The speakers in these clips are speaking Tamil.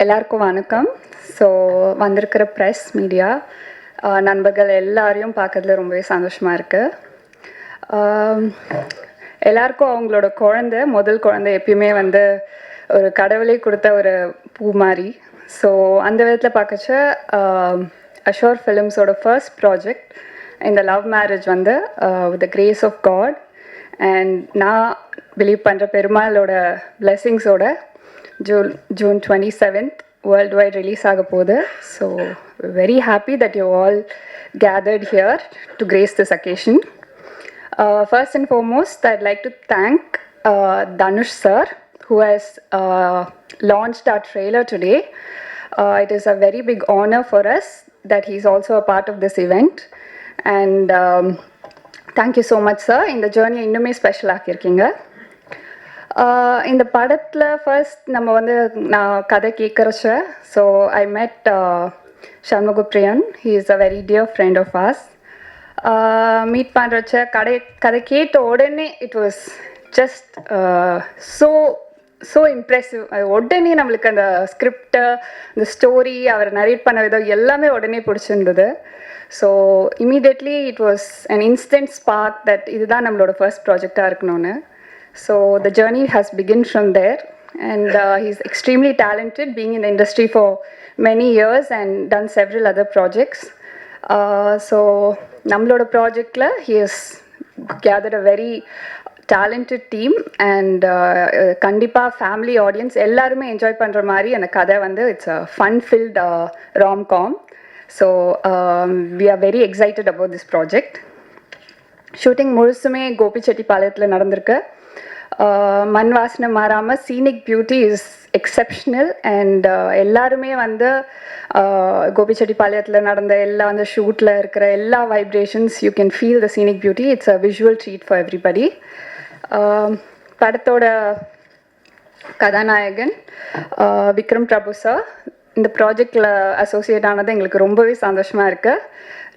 எல்லாருக்கும் வணக்கம். ஸோ வந்திருக்கிற ப்ரெஸ் மீடியா நண்பர்கள் எல்லாரையும் பார்க்கறதுல ரொம்பவே சந்தோஷமாக இருக்குது. எல்லாருக்கும் அவங்களோட முதல் குழந்தை எப்பயுமே வந்து ஒரு கடவுளே கொடுத்த ஒரு பூ மாதிரி. ஸோ அந்த விதத்தில் பார்க்கச்ச அஷோர் ஃபிலிம்ஸோட ஃபர்ஸ்ட் ப்ராஜெக்ட் இந்த லவ் மேரேஜ் வந்து with the grace of God and நான் பிலீவ் பண்ணுற பெருமாளோட பிளெஸிங்ஸோட June 27th worldwide release ஆக போகுது. So very happy that you all gathered here to grace this occasion. First and foremost, I'd like to thank Dhanush sir who has launched our trailer today. It is a very big honor for us that he's also a part of this event, and thank you so much sir. In the journey இன்னுமே ஸ்பெஷல் ஆக்கியிருக்கீங்க. இந்த படத்தில் ஃபர்ஸ்ட் நம்ம வந்து நான் கதை கேட்குறச்ச so I met Shanmugapriyan. He is a very dear friend of us. Meet பண்ணுறச்ச கதை கேட்ட உடனே it was just so impressive. உடனே நம்மளுக்கு அந்த ஸ்கிரிப்டு, அந்த ஸ்டோரி, அவர் நரேட் பண்ண விதம் எல்லாமே உடனே பிடிச்சிருந்தது. So immediately it was an instant spark that இதுதான் நம்மளோட ஃபர்ஸ்ட் ப்ராஜெக்டாக இருக்கணும்னு. So the journey has begun from there, and he's extremely talented, being in the industry for many years and done several other projects. So nammaloda project la he has gathered a very talented team, and kandipa family audience ellarume enjoy pandra mari and kadha vandu it's a fun filled rom-com. So we are very excited about this project. Shooting முழுசுமே கோபிச்செட்டிப்பாளையத்தில் நடந்திருக்கு. மண் வாசனை மாறாமல் scenic beauty is exceptional. And எல்லாருமே வந்து கோபிச்செட்டிப்பாளையத்தில் நடந்த எல்லா அந்த ஷூட்டில் இருக்கிற எல்லா vibrations you can feel the scenic beauty. It's a visual treat for everybody. படத்தோட கதாநாயகன் விக்ரம் பிரபு சார் இந்த ப்ராஜெக்டில் அசோசியேட் ஆனது எங்களுக்கு ரொம்பவே சந்தோஷமாக இருக்குது.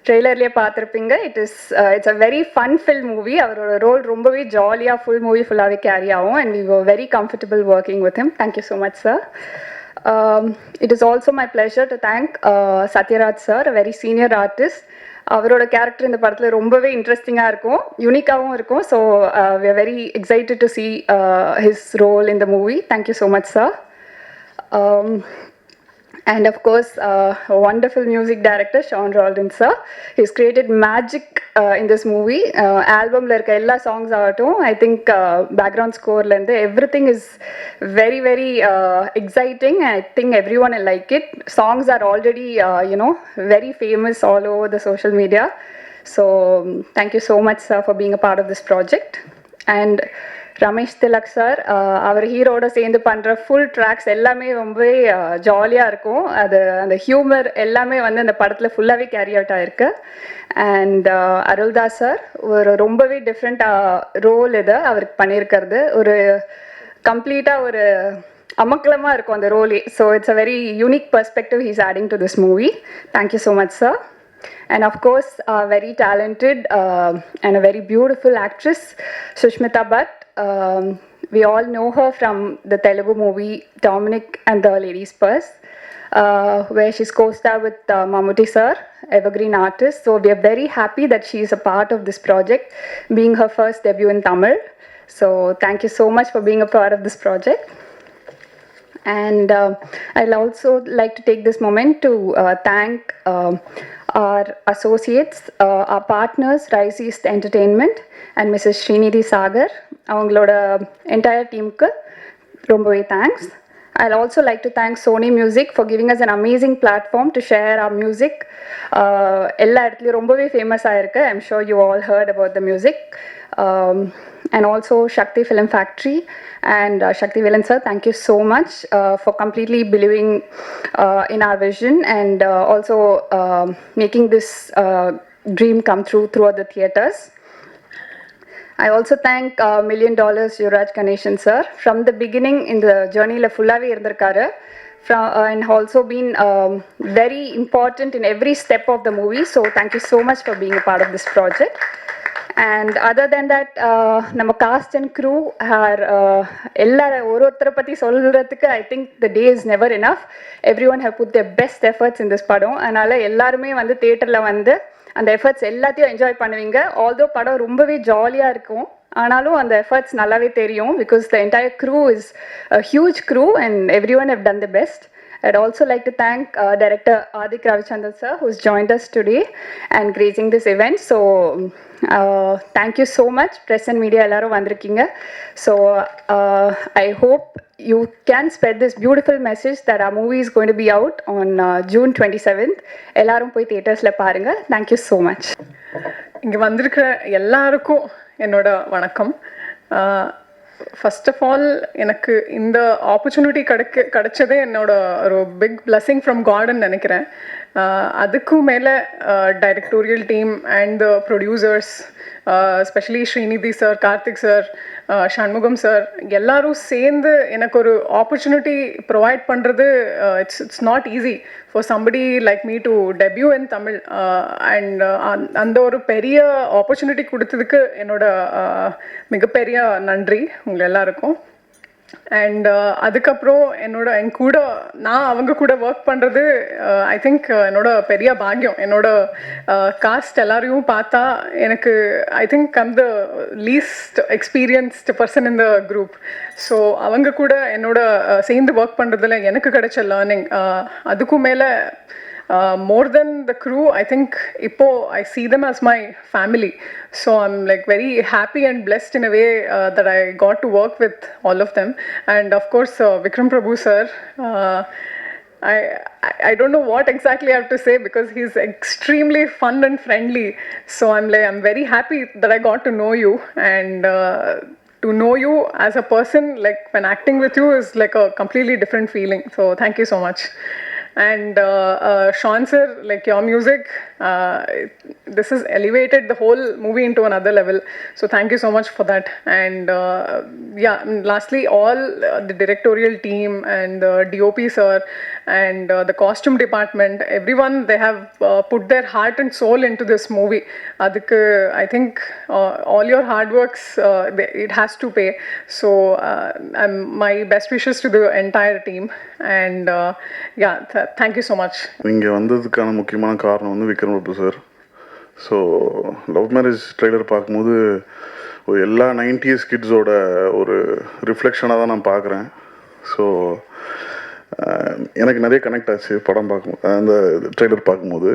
ட்ரெய்லர்லேயே பார்த்துருப்பீங்க. It's a very fun filled movie. அவரோட ரோல் ரொம்பவே ஜாலியாக ஃபுல் மூவி ஃபுல்லாகவே கேரி ஆகும். And we were very comfortable working with him. Thank you so much sir. It is also my pleasure to thank Sathyaraj sir, a very senior artist. அவரோட கேரக்டர் இந்த படத்தில் ரொம்பவே இன்ட்ரெஸ்டிங்காக இருக்கும், யூனிக்காகவும் இருக்கும். So we are very excited to see his role in the movie. Thank you so much sir. And of course, a wonderful music director, Sean Roldan sir. He's created magic in this movie. Album la irka ella songs avattum, I think background score la irundhu everything is very very exciting. I think everyone will like it. Songs are already very famous all over the social media. So thank you so much sir for being a part of this project. And Ramesh Thilak sir, அவர் ஹீரோட சேர்ந்து பண்ணுற ஃபுல் ட்ராக்ஸ் எல்லாமே ரொம்பவே ஜாலியாக இருக்கும். அந்த ஹியூமர் எல்லாமே வந்து அந்த படத்தில் ஃபுல்லாகவே கேரி அவுட் ஆகிருக்கு. அண்ட் அருள்தாஸ் சார் ரொம்பவே டிஃப்ரெண்ட்டாக ரோல் இது அவருக்கு பண்ணியிருக்கிறது. ஒரு கம்ப்ளீட்டாக ஒரு அமக்கலமாக இருக்கும் அந்த ரோலே. So it's a very unique perspective he's adding to this movie. Thank you so much sir. And of course, a very talented and a very beautiful actress, Sushmita Bhatt. We all know her from the Telugu movie Dominic and the Lady's Purse, where she's co-starred with Mammootty sir, evergreen artist. So we are very happy that she is a part of this project, being her first debut in Tamil. So thank you so much for being a part of this project. And I'll also like to take this moment to thank our associates, our partners, Rise East Entertainment and Mrs. Srinidhi Sagar. அவங்களோட entire teamக்கு ரொம்பவே thanks. I'll also like to thank Sony Music for giving us an amazing platform to share our music. எல்லா இடத்துலையும் ரொம்பவே ஃபேமஸ் ஆயிருக்கு. I'm sure you all heard about the music. And also Shakti Film Factory and Shakti Villain sir, thank you so much for completely believing in our vision and also making this dream come true throughout the theatres. I also thank $1 million Yuvraj Ganeshan sir. From the beginning in the journey la fullave irundirkaru and also been very important in every step of the movie. So thank you so much for being a part of this project. And other then that நம்ம காஸ்ட் அண்ட் க்ரூ ஆர் எல்லாரும் ஒருத்தரை பற்றி சொல்கிறதுக்கு I think the day is never enough. Everyone have put the best efforts in this படம். அதனால் எல்லாருமே வந்து தியேட்டரில் வந்து அந்த எஃபர்ட்ஸ் எல்லாத்தையும் என்ஜாய் பண்ணுவீங்க. ஆல்தோ படம் ரொம்பவே ஜாலியாக இருக்கும், ஆனாலும் அந்த எஃபர்ட்ஸ் நல்லாவே தெரியும் because the entire crew is a huge crew and everyone have done the best. I'd also like to thank Director Adik Ravichandran sir, who's joined us today and gracing this event. So, thank you so much, press and media ellarum vandirukkinga. So, I hope you can spread this beautiful message that our movie is going to be out on June 27th. Ellarum poi theaters la paarenga. Thank you so much. இங்கே வந்திருக்கிற எல்லாருக்கும் என்னோட வணக்கம். ஃபர்ஸ்ட் ஆஃப் ஆல் எனக்கு இந்த ஆப்பர்ச்சுனிட்டி கிடைச்சதே என்னோட ஒரு பிக் பிளெஸிங் ஃப்ரம் காட்னு நினைக்கிறேன். அதுக்கும் மேலே directorial team and the producers, specially Srinidhi sir, Karthik sir, Shanmugam sir, எல்லாரும் சேர்ந்து எனக்கு ஒரு ஆப்பர்ச்சுனிட்டி ப்ரொவைட் பண்ணுறது it's not easy for somebody like me to debut in Tamil. And அந்த ஒரு பெரிய ஆப்பர்ச்சுனிட்டி கொடுத்ததுக்கு என்னோட மிகப்பெரிய நன்றி உங்கள் எல்லாருக்கும். அண்ட் அதுக்கப்புறம் என் கூட நான் அவங்க கூட ஒர்க் பண்ணுறது ஐ திங்க் என்னோட பெரிய பாக்கியம். என்னோட காஸ்ட் எல்லாரையும் பார்த்தா எனக்கு I think I'm the least experienced person in the group. So அவங்க கூட என்னோட சேர்ந்து ஒர்க் பண்ணுறதுல எனக்கு கிடைச்ச லேர்னிங், அதுக்கும் மேலே more than the crew, I think I see them as my family. So I'm like very happy and blessed in a way that I got to work with all of them. And of course Vikram Prabhu sir, I don't know what exactly I have to say because he's extremely fun and friendly. So I'm very happy that I got to know you, and to know you as a person, like when acting with you is like a completely different feeling. So thank you so much. And Sean sir, like your music, this has elevated the whole movie into another level. So thank you so much for that. And yeah, lastly, all the directorial team and the DOP sir and the costume department, everyone, they have put their heart and soul into this movie. Adukku I think all your hard works, it has to pay. So my best wishes to the entire team. And yeah, thank you so much. இங்கே வந்ததுக்கான முக்கியமான காரணம் வந்து Vikram Prabhu sir. So love marriage trailer பார்க்கும்போது ஒரு எல்லா 90s கிட்ஸோட ஒரு ரிஃப்ளெக்ஷனாக தான் நான் பார்க்குறேன். ஸோ எனக்கு நிறைய கனெக்ட் ஆச்சு படம் பார்க்கும்போது, அந்த ட்ரெய்லர் பார்க்கும்போது.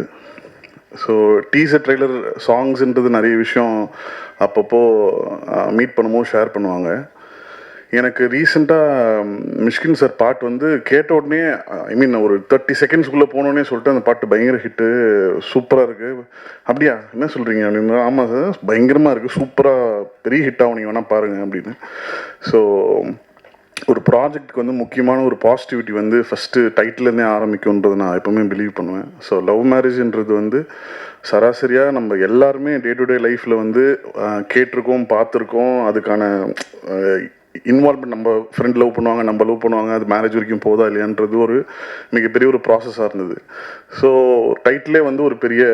ஸோ டீசர் ட்ரெய்லர் சாங்ஸ்ன்றது நிறைய விஷயம் அப்பப்போ மீட் பண்ணும்போது ஷேர் பண்ணுவாங்க. எனக்கு ரீசெண்டாக மிஷ்கின் சார் பாட்டு வந்து கேட்ட உடனே ஐ மீன் ஒரு 30 செகண்ட்ஸ்குள்ளே போனோடனே சொல்லிட்டு அந்த பாட்டு பயங்கர ஹிட்டு, சூப்பராக இருக்குது. அப்படியா, என்ன சொல்கிறீங்க அப்படின்னு. ஆமாம் சார், பயங்கரமாக இருக்குது, சூப்பராக பெரிய ஹிட் ஆகும், நீங்கள் வேணால் பாருங்கள் அப்படின்னு. ஸோ ஒரு ப்ராஜெக்ட்டுக்கு வந்து முக்கியமான ஒரு பாசிட்டிவிட்டி வந்து ஃபஸ்ட்டு டைட்டிலேருந்தே ஆரம்பிக்கும்ன்றது நான் எப்போவுமே பிலீவ் பண்ணுவேன். ஸோ லவ் மேரேஜ்ன்றது வந்து சராசரியாக நம்ம எல்லாருமே டே டு டே லைஃப்பில் வந்து கேட்டிருக்கோம், பார்த்துருக்கோம். அதுக்கான இன்வால்வ்மெண்ட், நம்ம ஃப்ரெண்ட் லவ் பண்ணுவாங்க, நம்ம லவ் பண்ணுவாங்க, அது மேரேஜ் வரைக்கும் போதா இல்லையான்றது ஒரு மிகப்பெரிய ஒரு ப்ராசஸாக இருந்தது. ஸோ டைட்டிலே வந்து ஒரு பெரிய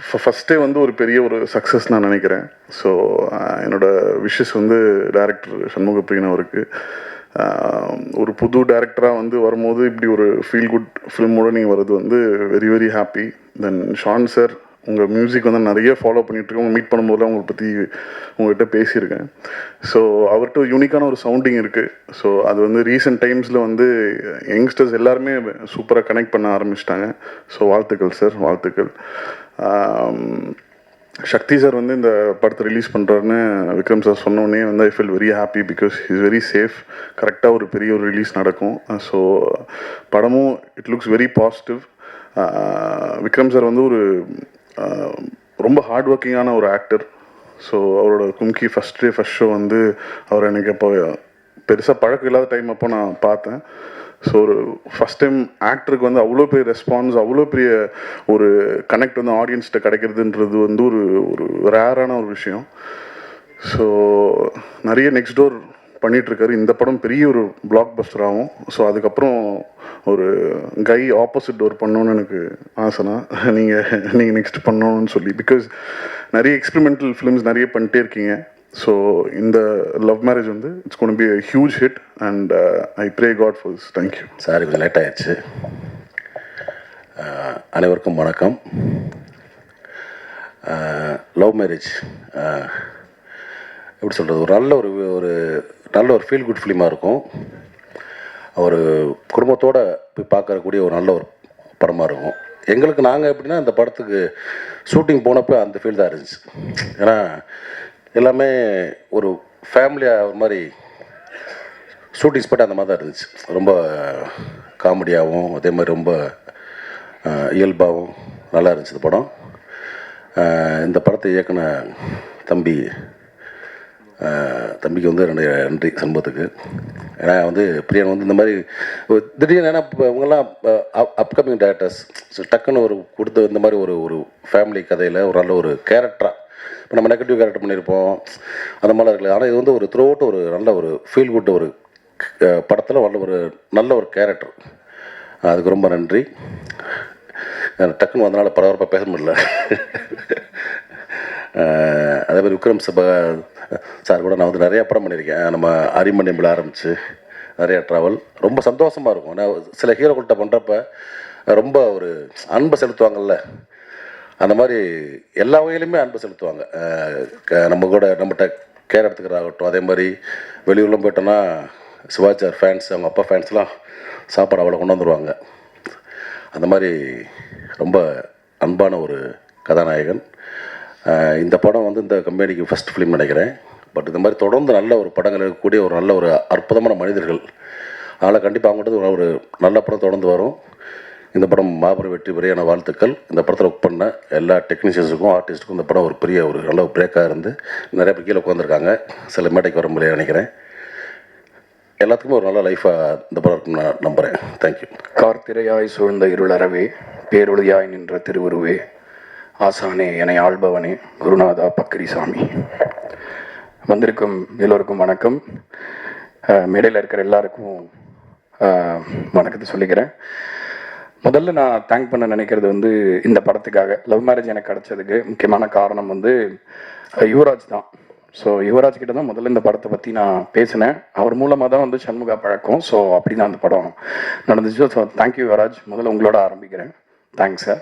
ஃபஸ்ட்டே வந்து ஒரு பெரிய ஒரு சக்ஸஸ் நான் நினைக்கிறேன். ஸோ என்னோடய விஷஸ் வந்து டைரக்டர் சண்முகப்பிரியன் அவருக்கு, ஒரு புது டைரக்டராக வந்து வரும்போது இப்படி ஒரு ஃபீல் குட் ஃபிலிமோடு நீங்கள் வர்றது வந்து வெரி வெரி ஹாப்பி. தென் ஷான் சார், உங்கள் மியூசிக் வந்து நிறைய ஃபாலோ பண்ணிகிட்ருக்கேன். உங்கள் மீட் பண்ணும்போது அவங்களை பற்றி உங்கள்கிட்ட பேசியிருக்கேன். ஸோ அவர்கிட்ட யூனிக்கான ஒரு சவுண்டிங் இருக்குது. ஸோ அது வந்து ரீசெண்ட் டைம்ஸில் வந்து யங்ஸ்டர்ஸ் எல்லாருமே சூப்பராக கனெக்ட் பண்ண ஆரம்பிச்சிட்டாங்க. ஸோ வாழ்த்துக்கள் சார், வாழ்த்துக்கள். சக்தி சார் வந்து இந்த படத்தை ரிலீஸ் பண்ணுறாருன்னு விக்ரம் சார் சொன்னோடனே வந்து I feel very happy because is very safe. கரெக்டாக ஒரு பெரிய ஒரு ரிலீஸ் நடக்கும். ஸோ படமும் it looks very positive. Vikram sir வந்து ஒரு ரொம்ப ஹார்ட் ஒர்க்கிங்கான ஒரு ஆக்டர். ஸோ அவரோட கும்கி ஃபஸ்ட் ஷோ வந்து அவர் எனக்கு அப்போ பெருசாக பழக்கம் இல்லாத டைம் அப்போ நான் பார்த்தேன். ஸோ ஒரு ஃபஸ்ட் டைம் ஆக்டருக்கு வந்து அவ்வளோ பெரிய ரெஸ்பான்ஸ், அவ்வளோ பெரிய ஒரு கனெக்ட் வந்து ஆடியன்ஸ்கிட்ட கிடைக்கிறதுன்றது வந்து ஒரு ரேரான ஒரு விஷயம். ஸோ நிறைய நெக்ஸ்ட் டோர் பண்ணிகிட்ருக்காரு. இந்த படம் பெரிய ஒரு பிளாக் பஸ்டர் ஆகும். ஸோ அதுக்கப்புறம் ஒரு கை ஆப்போசிட் டோர் பண்ணணுன்னு எனக்கு ஆசைனா நீங்கள் நெக்ஸ்ட் பண்ணணும்னு சொல்லி, பிகாஸ் நிறைய எக்ஸ்பெரிமெண்டல் ஃபிலிம்ஸ் நிறைய பண்ணிட்டே இருக்கீங்க. ஸோ இந்த லவ் மேரேஜ் வந்து it's gonna be a huge hit and I pray God for this. Thank you. Sorry, கொஞ்சம் லேட் ஆயிடுச்சு. அனைவருக்கும் வணக்கம். லவ் மேரேஜ் எப்படி சொல்கிறது, ஒரு நல்ல ஒரு ஃபீல் குட் ஃபிலிமாக இருக்கும். ஒரு குடும்பத்தோடு போய் பார்க்கக்கூடிய ஒரு நல்ல ஒரு படமாக இருக்கும். எங்களுக்கு நாங்கள் எப்படின்னா இந்த படத்துக்கு ஷூட்டிங் போனப்போ அந்த ஃபீல் தான் இருந்துச்சு. ஏன்னா எல்லாமே ஒரு ஃபேமிலியாக ஒரு மாதிரி ஷூட்டிங் ஸ்பாட் அந்த மாதிரி தான் இருந்துச்சு. ரொம்ப காமெடியாகவும் அதே மாதிரி ரொம்ப இயல்பாகவும் நல்லா இருந்துச்சு இந்த படம். இந்த படத்தை இயக்குன தம்பிக்கு வந்து நன்றி சண்முகத்துக்கு. ஏன்னா வந்து பிரியன் வந்து இந்த மாதிரி திடீர்னு, ஏன்னா இப்போ இவங்கெல்லாம் அப்கமிங் டேரக்டர்ஸ் டக்குன்னு ஒரு கொடுத்த இந்த மாதிரி ஒரு ஃபேமிலி கதையில் ஒரு நல்ல ஒரு கேரக்டராக, இப்போ நம்ம நெகட்டிவ் கேரக்டர் பண்ணியிருப்போம் அந்த மாதிரிலாம் இருக்குல்ல. ஆனால் இது வந்து ஒரு த்ரூ அவுட் ஒரு நல்ல ஒரு ஃபீல் குட் ஒரு படத்தில் நல்ல ஒரு கேரக்டர். அதுக்கு ரொம்ப நன்றி. டக்குன்னு வந்தனால பரபரப்பாக பேச முடியல. அதே மாதிரி விக்ரம் சார் கூட நான் வந்து நிறையா படம் பண்ணியிருக்கேன். நம்ம அரிமணியம்பில் ஆரம்பித்து நிறையா ட்ராவல். ரொம்ப சந்தோஷமாக இருக்கும். நான் சில ஹீரோக்கள்கிட்ட பண்ணுறப்ப ரொம்ப ஒரு அன்பை செலுத்துவாங்கள்ல, அந்த மாதிரி எல்லா வகையிலுமே அன்பு செலுத்துவாங்க. நம்மகிட்ட கேர் எடுத்துக்கிறாகட்டும். அதே மாதிரி வெளியூர்லாம் போயிட்டோன்னா சிவாச்சார் ஃபேன்ஸ், அவங்க அப்பா ஃபேன்ஸ்லாம் சாப்பாடு அவ்வளோ கொண்டு வந்துடுவாங்க. அந்த மாதிரி ரொம்ப அன்பான ஒரு கதாநாயகன். இந்த படம் வந்து இந்த கம்பெனிக்கு ஃபஸ்ட் ஃபிலிம் நினைக்கிறேன். பட் இந்த மாதிரி தொடர்ந்து நல்ல ஒரு படங்கள் இருக்கக்கூடிய ஒரு நல்ல ஒரு அற்புதமான மனிதர்கள். அதனால் கண்டிப்பாக அவங்கள்ட்ட ஒரு நல்ல படம் தொடர்ந்து வரும். இந்த படம் மாபெரும் வெற்றி பெறியான வாழ்த்துக்கள். இந்த படத்தில் ஒர்க் பண்ண எல்லா டெக்னீஷியன்ஸுக்கும் ஆர்டிஸ்ட்டுக்கும் இந்த படம் ஒரு பெரிய ஒரு நல்ல பிரேக்காக இருந்து நிறைய பேர் கீழே உட்காந்துருக்காங்க. சில மேடைக்கு வர முடியாது நினைக்கிறேன். எல்லாத்துக்குமே ஒரு நல்ல லைஃபாக இந்த படம் இருக்குன்னு நான் நம்புகிறேன். தேங்க்யூ. கார்த்திரையாய் சூழ்ந்த இருளறவே, பேரொழியாய் நின்ற திருவுருவே, ஆசானே என ஆள்பவனே, குருநாதா பக்ரிசாமி. வந்திருக்கும் எல்லோருக்கும் வணக்கம். மேடையில் இருக்கிற எல்லாருக்கும் வணக்கத்தை சொல்லிக்கிறேன். முதல்ல நான் தேங்க் பண்ண நினைக்கிறது வந்து இந்த படத்துக்காக, லவ் மேரேஜ் எனக்கு கிடச்சதுக்கு முக்கியமான காரணம் வந்து யுவராஜ் தான். ஸோ யுவராஜ் கிட்ட தான் முதல்ல இந்த படத்தை பற்றி நான் பேசினேன். அவர் மூலமாக தான் வந்து சண்முகா பழக்கம். ஸோ அப்படி தான் அந்த படம் நடந்துச்சு. So thank you Yuvaraj. முதல்ல உங்களோட ஆரம்பிக்கிறேன். Thanks sir.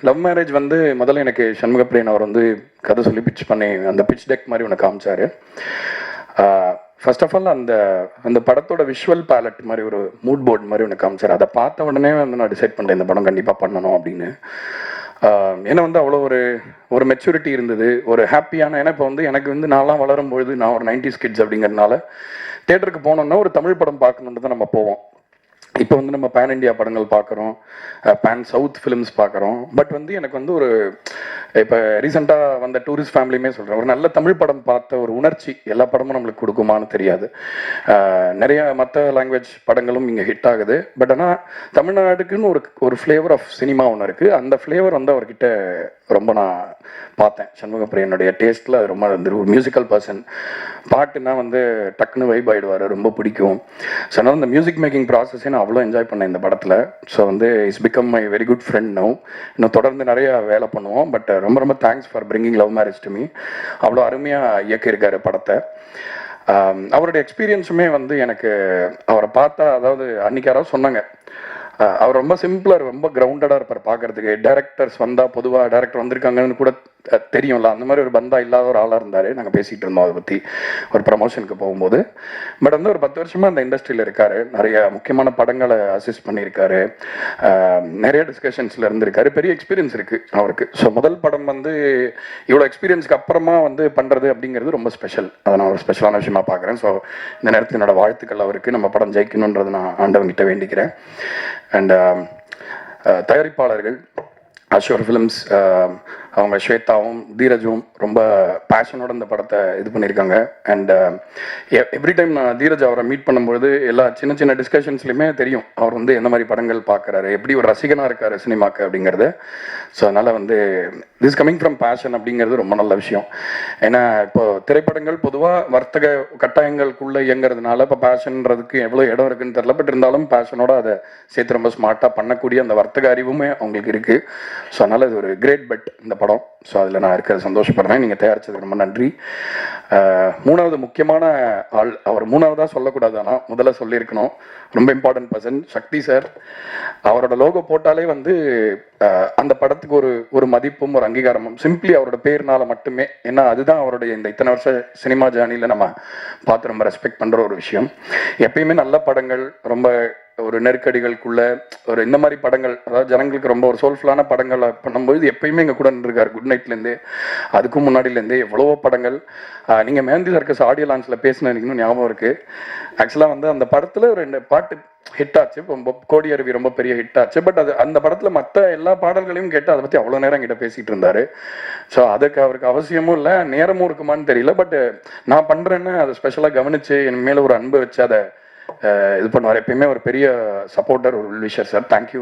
லவ் மேரேஜ் வந்து முதல்ல எனக்கு சண்முக பிரியன் அவர் வந்து கதை சொல்லி பிட்ச் பண்ணி அந்த பிட்ச் டெக் மாதிரி ஒன்று காமிச்சாரு. ஃபர்ஸ்ட் ஆஃப் ஆல் அந்த படத்தோட விஷுவல் பேலட் மாதிரி ஒரு மூட் போர்டு மாதிரி ஒன்று காமிச்சார். அதை பார்த்த உடனே வந்து நான் டிசைட் பண்ணிட்டேன் இந்த படம் கண்டிப்பாக பண்ணணும் அப்படின்னு. ஏன்னா வந்து அவ்வளோ ஒரு மெச்சூரிட்டி இருந்தது, ஒரு ஹாப்பியான. ஏன்னா இப்போ வந்து எனக்கு வந்து நான்லாம் வளரும்பொழுது நான் ஒரு 90s கிட்ஸ் அப்படிங்கிறதுனால தேட்டருக்கு போனோம்னா ஒரு தமிழ் படம் பார்க்கணுன்னு தான் நம்ம போவோம். இப்போ வந்து நம்ம பேன் இண்டியா படங்கள் பார்க்குறோம், பேன் சவுத் ஃபிலிம்ஸ் பார்க்குறோம். பட் வந்து எனக்கு வந்து ஒரு இப்போ ரீசெண்டாக வந்த டூரிஸ்ட் ஃபேமிலியுமே சொல்கிறேன், ஒரு நல்ல தமிழ் படம் பார்த்த ஒரு உணர்ச்சி எல்லா படமும் நம்மளுக்கு கொடுக்குமான்னு தெரியாது. நிறைய மற்ற லாங்குவேஜ் படங்களும் இங்கே ஹிட் ஆகுது. பட் ஆனால் தமிழ்நாடுக்குன்னு ஒரு ஃப்ளேவர் ஆஃப் சினிமா ஒன்று இருக்குது. அந்த ஃப்ளேவர் வந்து அவர்கிட்ட ரொம்ப நான் பார்த்தேன். சண்முக பிரியனுடைய டேஸ்ட்டில் அது ரொம்ப வந்து ஒரு மியூசிக்கல் பர்சன். பாட்டுனா வந்து டக்குன்னு வைப் ஆகிடுவார், ரொம்ப பிடிக்கும். ஸோ அதனால் அந்த மியூசிக் மேக்கிங் ப்ராசஸே நான் அவ்வளோ என்ஜாய் பண்ணேன் இந்த படத்தில். ஸோ வந்து it's become my very good friend now. இன்னும் தொடர்ந்து நிறைய வேலை பண்ணுவோம். பட் ரொம்ப ரொம்ப thanks for bringing love marriage to me. அவ்வளோ அருமையாக இயக்கியிருக்காரு படத்தை. அவருடைய எக்ஸ்பீரியன்ஸுமே வந்து எனக்கு அவரை பார்த்தா, அதாவது அன்றைக்கி யாராவது சொன்னாங்க அவர் ரொம்ப சிம்பிளாக ரொம்ப கிரவுண்டடாக இருப்பார் பார்க்குறதுக்கு. டேரக்டர்ஸ் வந்தால் பொதுவாக டேரக்டர் வந்திருக்காங்கன்னு கூட தெரியும்ல, அந்த மாதிரி ஒரு பந்தா இல்லாத ஒரு ஆளாக இருந்தார். நாங்கள் பேசிகிட்டு இருந்தோம் அதை பற்றி ஒரு ப்ரமோஷனுக்கு போகும்போது. பட் வந்து ஒரு 10 வருஷமாக அந்த இண்டஸ்ட்ரியில் இருக்கார். நிறைய முக்கியமான படங்களை அசிஸ்ட் பண்ணியிருக்காரு, நிறைய டிஸ்கஷன்ஸில் இருந்திருக்காரு. பெரிய எக்ஸ்பீரியன்ஸ் இருக்குது அவருக்கு. ஸோ முதல் படம் வந்து இவ்வளோ எக்ஸ்பீரியன்ஸ்க்கு அப்புறமா வந்து பண்ணுறது அப்படிங்கிறது ரொம்ப ஸ்பெஷல். அதை நான் ஒரு ஸ்பெஷலான விஷயமா பார்க்குறேன். ஸோ இந்த நேரத்தில் என்னோட வாழ்த்துக்கள் அவருக்கு. நம்ம படம் ஜெயிக்கணுன்றது நான் ஆண்டவங்கிட்ட வேண்டிக்கிறேன். அண்ட் தயாரிப்பாளர்கள் அஷோர் ஃபிலிம்ஸ், அவங்க ஸ்வேதாவும் தீரஜும் ரொம்ப பேஷனோட இந்த படத்தை இது பண்ணியிருக்காங்க. அண்ட் எவ்ரி டைம் நான் தீரஜ் அவரை மீட் பண்ணும்பொழுது எல்லா சின்ன சின்ன டிஸ்கஷன்ஸ்லையுமே தெரியும் அவர் வந்து எந்த மாதிரி படங்கள் பார்க்குறாரு, எப்படி ஒரு ரசிகனாக இருக்காரு சினிமாக்கு அப்படிங்கிறது. ஸோ அதனால் வந்து திஸ் கமிங் ஃப்ரம் பேஷன் அப்படிங்கிறது ரொம்ப நல்ல விஷயம். ஏன்னா இப்போ திரைப்படங்கள் பொதுவாக வர்த்தக கட்டாயங்களுக்குள்ளே இயங்குறதுனால இப்போ பேஷன்ன்றதுக்கு எவ்வளோ இடம் இருக்குன்னு தெரியல. பட் இருந்தாலும் பேஷனோட அதை சேர்த்து ரொம்ப ஸ்மார்ட்டாக பண்ணக்கூடிய அந்த வர்த்தக அறிவுமே அவங்களுக்கு இருக்குது. ஸோ அதனால் இது ஒரு கிரேட் பெட் இந்த படம். ஸோ அதில் நான் இருக்கிறது சந்தோஷப்படுறேன். நீங்கள் தயாரித்ததுக்கு ரொம்ப நன்றி. மூணாவது முக்கியமான ஆள், அவர் மூணாவதாக சொல்லக்கூடாது, ஆனால் முதல்ல சொல்லியிருக்கணும், ரொம்ப இம்பார்ட்டன்ட் பர்சன் சக்தி சார். அவரோட லோகோ போட்டாலே வந்து அந்த படத்துக்கு ஒரு மதிப்பும் ஒரு அங்கீகாரமும் சிம்பிளி அவரோட பேர்னால மட்டுமே. ஏன்னா அதுதான் அவருடைய இந்த இத்தனை வருஷ சினிமா ஜேர்னியில் நம்ம பார்த்து ரொம்ப ரெஸ்பெக்ட் பண்ணுற ஒரு விஷயம். எப்பயுமே நல்ல படங்கள், ரொம்ப ஒரு நெருக்கடிகளுக்குள்ள ஒரு இந்த மாதிரி படங்கள், அதாவது ஜனங்களுக்கு ரொம்ப ஒரு சோல்ஃபுல்லான படங்களை பண்ணும்போது எப்பயுமே எங்கள் கூட நின்றுருக்காரு. குட் நைட்லேருந்தே அதுக்கும் முன்னாடியிலேருந்தே எவ்வளவோ படங்கள். நீங்கள் மேந்தி சர்க்கஸ் ஆடியோ லான்ச்சில் பேசினீங்கன்னு ஞாபகம் இருக்குது. ஆக்சுவலாக வந்து அந்த படத்தில் ஒரு 2 பாட்டு ஹிட் ஆச்சு. இப்போ கோடி அருவி ரொம்ப பெரிய ஹிட் ஆச்சு. பட் அது அந்த படத்தில் மற்ற எல்லா பாடல்களையும் கேட்டு அதை பற்றி அவ்வளோ நேரம் கிட்ட பேசிகிட்டு இருந்தார். ஸோ அதுக்கு அவருக்கு அவசியமும் இல்லை, நேரமும் இருக்குமான்னு தெரியல. பட் நான் பண்ணுறேன்னு அதை ஸ்பெஷலாக கவனித்து என் மேலே ஒரு அன்பு வச்சு அதை இது பண்ணுவார். எப்பயுமே ஒரு பெரிய சப்போர்ட்டர், ஒரு விஷர் சார். தேங்க்யூ.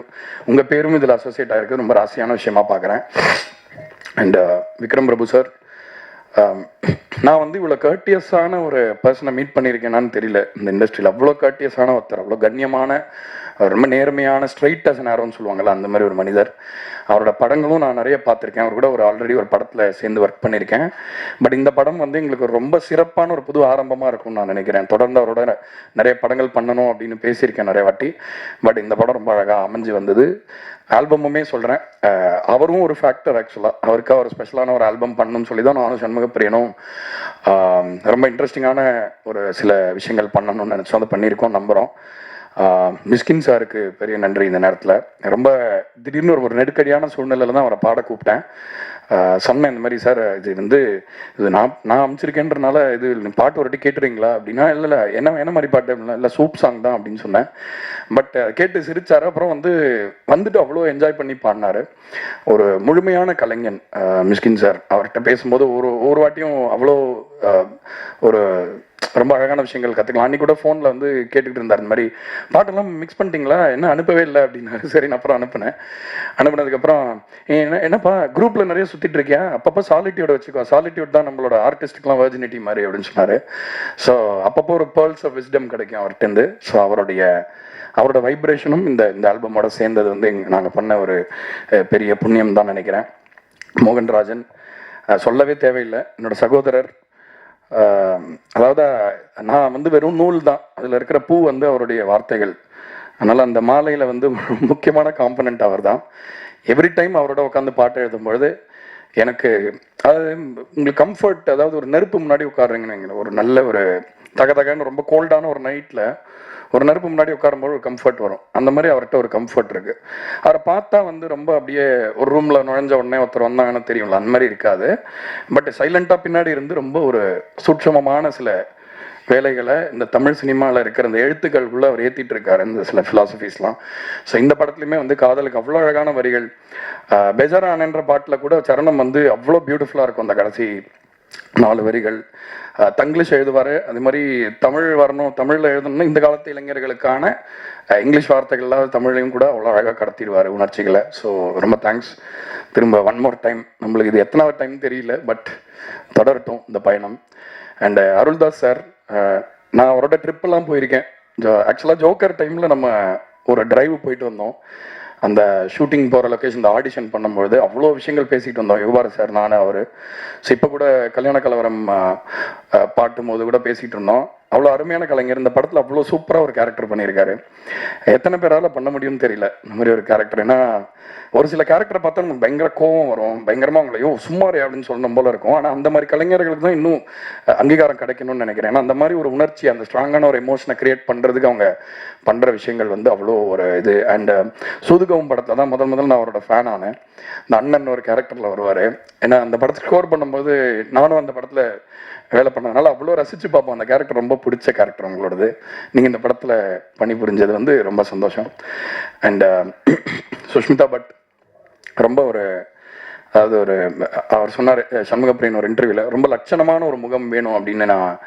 உங்கள் பேரும் இதில் அசோசியேட் ஆகிருக்கு, ரொம்ப ராசியான விஷயமா பார்க்குறேன். அண்ட் விக்ரம் பிரபு சார், நான் வந்து இவ்வளோ கர்ட்டியஸான ஒரு பர்சனை மீட் பண்ணியிருக்கேனான்னு தெரியல இந்த இண்டஸ்ட்ரியில். அவ்வளோ கர்ட்டியஸான ஒருத்தர், அவ்வளோ கண்ணியமான, ரொம்ப நேர்மையான, ஸ்ட்ரைட் அஸ் நேரம்னு சொல்லுவாங்கள்ல, அந்த மாதிரி ஒரு மனிதர். அவரோட படங்களும் நான் நிறைய பார்த்துருக்கேன். அவர் கூட ஆல்ரெடி ஒரு படத்தில் சேர்ந்து ஒர்க் பண்ணியிருக்கேன். பட் இந்த படம் வந்து எங்களுக்கு ரொம்ப சிறப்பான ஒரு புது ஆரம்பமாக இருக்கும்னு நான் நினைக்கிறேன். தொடர்ந்து அவரோட நிறைய படங்கள் பண்ணணும் அப்படின்னு பேசியிருக்கேன் நிறைய வாட்டி. பட் இந்த படம் ரொம்ப அழகாக அமைஞ்சு வந்தது. ஆல்பமுமே சொல்கிறேன், அவரும் ஒரு ஃபேக்டர். ஆக்சுவலாக அவருக்கு ஒரு ஸ்பெஷலான ஒரு ஆல்பம் பண்ணணும்னு சொல்லி தான் நானும் சண்முகப்பிரியனும் ரொம்ப இன்ட்ரெஸ்டிங்கான ஒரு சில விஷயங்கள் பண்ணணும்னு நினச்சோம். அதை பண்ணியிருக்கோம், நம்புகிறோம். மிஸ்கின் சாருக்கு பெரிய நன்றி. இந்த நேரத்தில் ரொம்ப திடீர்னு ஒரு நெருக்கடியான சூழ்நிலையில் தான் அவரை பாட கூப்பிட்டேன். சொன்னேன் இந்த மாதிரி, சார் இது நான் அமைச்சிருக்கேன்றனால இது பாட்டு ஒரு வாட்டி கேட்டுறீங்களா அப்படின்னா, இல்லை என்ன மாதிரி பாட்டு அப்படின்னா, இல்லை சூப் சாங் தான் அப்படின்னு சொன்னேன். பட் கேட்டு சிரிச்சார். அப்புறம் வந்துட்டு அவ்வளோ என்ஜாய் பண்ணி பாடினார். ஒரு முழுமையான கலைஞன் மிஸ்கின் சார். அவர்கிட்ட பேசும்போது ஒரு வாட்டியும் அவ்வளோ ஒரு ரொம்ப அழகான விஷயங்கள் கற்றுக்கலாம். அன்றைக்கி கூட ஃபோனில் வந்து கேட்டுக்கிட்டு இருந்தார், இந்த மாதிரி பாட்டெல்லாம் மிக்ஸ் பண்ணிட்டீங்களா, என்ன அனுப்பவே இல்லை அப்படின்னாரு. சரி, நான் அப்புறம் அனுப்புனதுக்கப்புறம் என்னப்பா குரூப்பில் நிறைய சுற்றிட்டு இருக்கியா, அப்பப்போ சாலிட்டியூட வச்சுக்கோ, சாலிட்டியூட் தான் நம்மளோட ஆர்டிஸ்ட்டுக்கெலாம் வெர்ஜினிட்டி மாதிரி அப்படின்னு சொன்னார். ஸோ அப்பப்போ ஒரு பேர்ல்ஸ் ஆஃப் விஸ்டம் கிடைக்கும் அவர்கிட்டருந்து. ஸோ அவரோட வைப்ரேஷனும் இந்த ஆல்பமோட சேர்ந்தது வந்து நாங்கள் பண்ண ஒரு பெரிய புண்ணியம் தான் நினைக்கிறேன். மோகன்ராஜன் சொல்லவே தேவையில்லை, என்னோட சகோதரர். அதாவது நான் வந்து வெறும் நூல் தான், அதில் இருக்கிற பூ வந்து அவருடைய வார்த்தைகள். அதனால் அந்த மாலையில் வந்து முக்கியமான காம்பனண்ட் அவர் தான். எவ்ரி டைம் அவரோட உட்காந்து பாட்டு எழுதும்பொழுது எனக்கு அதாவது உங்களுக்கு கம்ஃபர்ட், அதாவது ஒரு நெருப்பு முன்னாடி உட்காருங்கன்னு, ஒரு நல்ல ஒரு தகன்னு ரொம்ப கோல்டான ஒரு நைட்டில் ஒரு நெருப்பு முன்னாடி உட்காரும்போது ஒரு கம்ஃபர்ட் வரும். அந்த மாதிரி அவர்கிட்ட ஒரு கம்ஃபர்ட் இருக்கு. அவரை பார்த்தா வந்து ரொம்ப அப்படியே ஒரு ரூம்ல நுழைஞ்ச உடனே ஒருத்தர் வந்தாங்கன்னு தெரியும்ல, அந்த மாதிரி இருக்காது. பட் சைலண்டா பின்னாடி இருந்து ரொம்ப ஒரு சூட்சமமான சில வேலைகளை இந்த தமிழ் சினிமாவில் இருக்கிற இந்த எழுத்துக்களுக்குள்ள அவர் ஏற்றிட்டு இருக்காரு, இந்த சில ஃபிலாசபிஸ்லாம். ஸோ இந்த படத்துலையுமே வந்து காதலுக்கு அவ்வளோ அழகான வரிகள். பெஜரானன்ற பாட்டில் கூட சரணம் வந்து அவ்வளோ பியூட்டிஃபுல்லாக இருக்கும். அந்த கடைசி 4 வரிகள் தங்கிலீஷ் எழுதுவார். அது மாதிரி தமிழ் வரணும், தமிழில் எழுதணும்னா இந்த காலத்து இளைஞர்களுக்கான இங்கிலீஷ் வார்த்தைகள்லாம் தமிழையும் கூட அவ்வளோ அழகாக கடத்திடுவார் உணர்ச்சிகளை. ஸோ ரொம்ப தேங்க்ஸ். திரும்ப ஒன் மோர் டைம், நம்மளுக்கு இது எத்தனாவது டைம் தெரியல, பட் தொடரட்டும் இந்த பயணம். அண்ட் அருள்தாஸ் சார், நான் அவரோட ட்ரிப்பெல்லாம் போயிருக்கேன். ஆக்சுவலாக ஜோக்கர் டைமில் நம்ம ஒரு டிரைவ் போயிட்டு வந்தோம். அந்த ஷூட்டிங் போகிற லொக்கேஷன், இந்த ஆடிஷன் பண்ணும்போது அவ்வளோ விஷயங்கள் பேசிகிட்டு வந்தோம், யுவார் சார், நான், அவர். ஸோ இப்போ கூட கல்யாண கலவரம் பாட்டும் போது கூட பேசிகிட்டு இருந்தோம். அவ்வளோ அருமையான கலைஞர். இந்த படத்தில் அவ்வளோ சூப்பராக ஒரு கேரக்டர் பண்ணியிருக்காரு. எத்தனை பேரால் பண்ண முடியும்னு தெரியல இந்த மாதிரி ஒரு கேரக்டர். ஏன்னா ஒரு சில கேரக்டரை பார்த்தா நமக்கு பயங்கர கோவம் வரும், பயங்கரமாக அவங்களையோ சும்மாரே அப்படின்னு சொல்லணும் போல இருக்கும். ஆனால் அந்த மாதிரி கலைஞர்களுக்கு தான் இன்னும் அங்கீகாரம் கிடைக்கணும்னு நினைக்கிறேன். ஏன்னா அந்த மாதிரி ஒரு உணர்ச்சி, அந்த ஸ்ட்ராங்கான ஒரு எமோஷனை கிரியேட் பண்ணுறதுக்கு அவங்க பண்ணுற விஷயங்கள் வந்து அவ்வளோ ஒரு இது. அண்ட் சூதுகவும் படத்தில் தான் முதல் நான் அவரோட ஃபேன் ஆனேன். இந்த அண்ணன் ஒரு கேரக்டரில் வருவார். ஏன்னா அந்த படத்தை ஸ்கோர் பண்ணும்போது நானும் அந்த படத்தில் வேலை பண்ணதுனால அவ்வளோ ரசித்து பார்ப்போம். அந்த கேரக்டர் ரொம்ப பிடிச்ச கேரக்டர் உங்களோடது. நீங்கள் இந்த படத்தில் பணிபுரிஞ்சது வந்து ரொம்ப சந்தோஷம். அண்ட் சுஷ்மிதா பட் ரொம்ப ஒரு அதாவது அவர் சொன்னார் சண்முகப்பிரியன் ஒரு இன்டர்வியூவில் ரொம்ப லட்சணமான ஒரு முகம் வேணும் அப்படின்னு நான்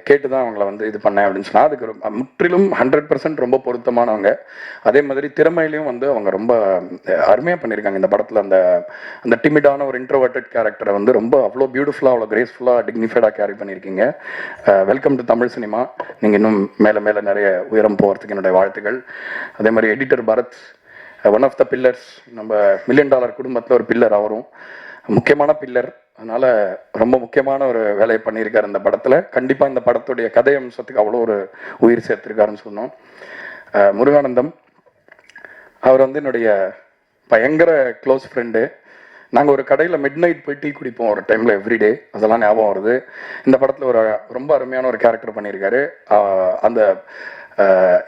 கேட்டு தான் அவங்கள வந்து இது பண்ணேன் அப்படின்னு சொன்னால் அதுக்கு முற்றிலும் 100% ரொம்ப பொருத்தமானவங்க. அதே மாதிரி திறமையிலையும் வந்து அவங்க ரொம்ப அருமையாக பண்ணியிருக்காங்க இந்த படத்தில். அந்த டிமிடான ஒரு இன்ட்ரோவர்டட் கேரக்டரை வந்து ரொம்ப அவ்வளோ பியூட்டிஃபுல்லாக அவ்வளோ கிரேஸ்ஃபுல்லாக டிக்னிஃபைடாக கேரி பண்ணியிருக்கீங்க. Welcome to Tamil cinema. நீங்கள் இன்னும் மேலே மேலே நிறைய உயரம் போகிறதுக்கு என்னுடைய வாழ்த்துக்கள். அதே மாதிரி editor Bharath, one of the pillars, நம்ம $1 மில்லியன் குடும்பத்தில் ஒரு பில்லர், அவரும் முக்கியமான பில்லர். அதனால் ரொம்ப முக்கியமான ஒரு வேலையை பண்ணியிருக்காரு இந்த படத்தில். கண்டிப்பாக இந்த படத்துடைய கதை அம்சத்துக்கு அவ்வளோ ஒரு உயிர் சேர்த்துருக்காருன்னு சொன்னோம். முருகானந்தம், அவர் வந்து என்னுடைய பயங்கர க்ளோஸ் ஃப்ரெண்டு. நாங்கள் ஒரு கடையில் மிட் நைட் போய் டீ குடிப்போம் ஒரு டைமில் எவ்ரிடே. அதெல்லாம் ஞாபகம் வருது. இந்த படத்தில் ஒரு ரொம்ப அருமையான ஒரு கேரக்டர் பண்ணியிருக்காரு. அந்த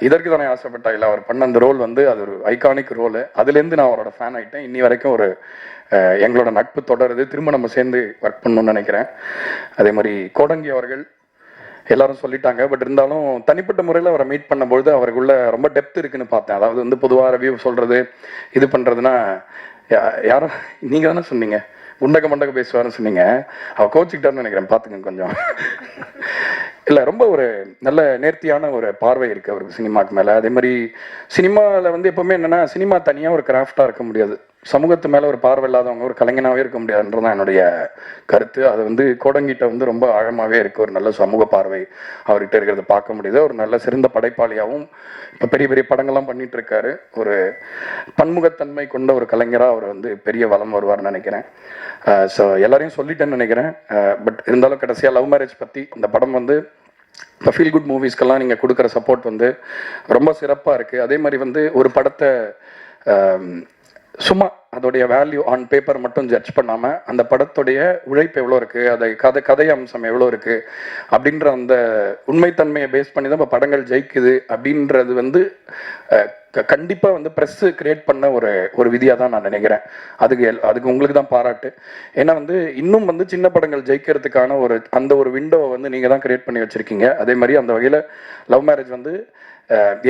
இதற்கு தானே ஆசைப்பட்டா இல்லை, அவர் பண்ண அந்த ரோல் வந்து அது ஒரு ஐகானிக் ரோலு. அதுலேருந்து நான் அவரோட ஃபேன் ஆகிட்டேன். இன்னி வரைக்கும் ஒரு எங்களோட நட்பு தொடருது. திரும்ப நம்ம சேர்ந்து ஒர்க் பண்ணணும்னு நினைக்கிறேன். அதே மாதிரி கோடங்கி அவர்கள் எல்லாரும் சொல்லிட்டாங்க, பட் இருந்தாலும் தனிப்பட்ட முறையில் அவரை மீட் பண்ணும்பொழுது அவருக்குள்ள ரொம்ப டெப்த் இருக்குன்னு பார்த்தேன். அதாவது வந்து பொதுவாக ரிவ்யூ சொல்கிறது இது பண்ணுறதுன்னா, யாரோ நீங்கள் தானே சொன்னீங்க உண்டக்க மண்டக்க பேசுவார்னு சொன்னீங்க. அவர் கோச்சிக்கிட்டார்னு நினைக்கிறேன், பார்த்துங்க கொஞ்சம். இல்லை, ரொம்ப ஒரு நல்ல நேர்த்தியான ஒரு பார்வை இருக்குது அவருக்கு சினிமாவுக்கு மேலே. அதே மாதிரி சினிமாவில் வந்து எப்போவுமே என்னென்னா, சினிமா தனியாக ஒரு கிராஃப்டாக இருக்க முடியாது. சமூகத்து மேலே ஒரு பார்வை இல்லாதவங்க ஒரு கலைஞனாகவே இருக்க முடியாதுன்றது தான் என்னுடைய கருத்து. அது வந்து கோடங்கிட்ட வந்து ரொம்ப ஆழமாகவே இருக்குது. ஒரு நல்ல சமூக பார்வை அவர்கிட்ட இருக்கிறத பார்க்க முடியுது. ஒரு நல்ல சிறந்த படைப்பாளியாகவும் இப்போ பெரிய பெரிய படங்கள்லாம் பண்ணிட்டு இருக்காரு. ஒரு பன்முகத்தன்மை கொண்ட ஒரு கலைஞராக அவர் வந்து பெரிய வளம் வருவார்னு நினைக்கிறேன். ஸோ எல்லாரையும் சொல்லிட்டேன்னு நினைக்கிறேன். பட் இருந்தாலும் கடைசியாக லவ் மேரேஜ் பற்றி இந்த படம் வந்து இப்போ ஃபீல் குட் மூவிஸ்க்கெல்லாம் நீங்கள் கொடுக்குற சப்போர்ட் வந்து ரொம்ப சிறப்பாக இருக்குது. அதே மாதிரி வந்து ஒரு படத்தை சும்மா அதோடைய வேல்யூ ஆன் பேப்பர் மட்டும் ஜட்ஜ் பண்ணாமல் அந்த படத்துடைய உழைப்பு எவ்வளோ இருக்குது, அதை கதை அம்சம் எவ்வளோ இருக்குது அப்படின்ற அந்த உண்மைத்தன்மையை பேஸ் பண்ணி தான் இப்போ படங்கள் ஜெயிக்குது அப்படின்றது வந்து கண்டிப்பாக வந்து ப்ரெஸ்ஸு கிரியேட் பண்ண ஒரு விதியாக தான் நான் நினைக்கிறேன். அதுக்கு உங்களுக்கு தான் பாராட்டு. ஏன்னா வந்து இன்னும் வந்து சின்ன படங்கள் ஜெயிக்கிறதுக்கான அந்த ஒரு விண்டோவை வந்து நீங்கள் தான் கிரியேட் பண்ணி வச்சுருக்கீங்க. அதே மாதிரி அந்த வகையில் லவ் மேரேஜ் வந்து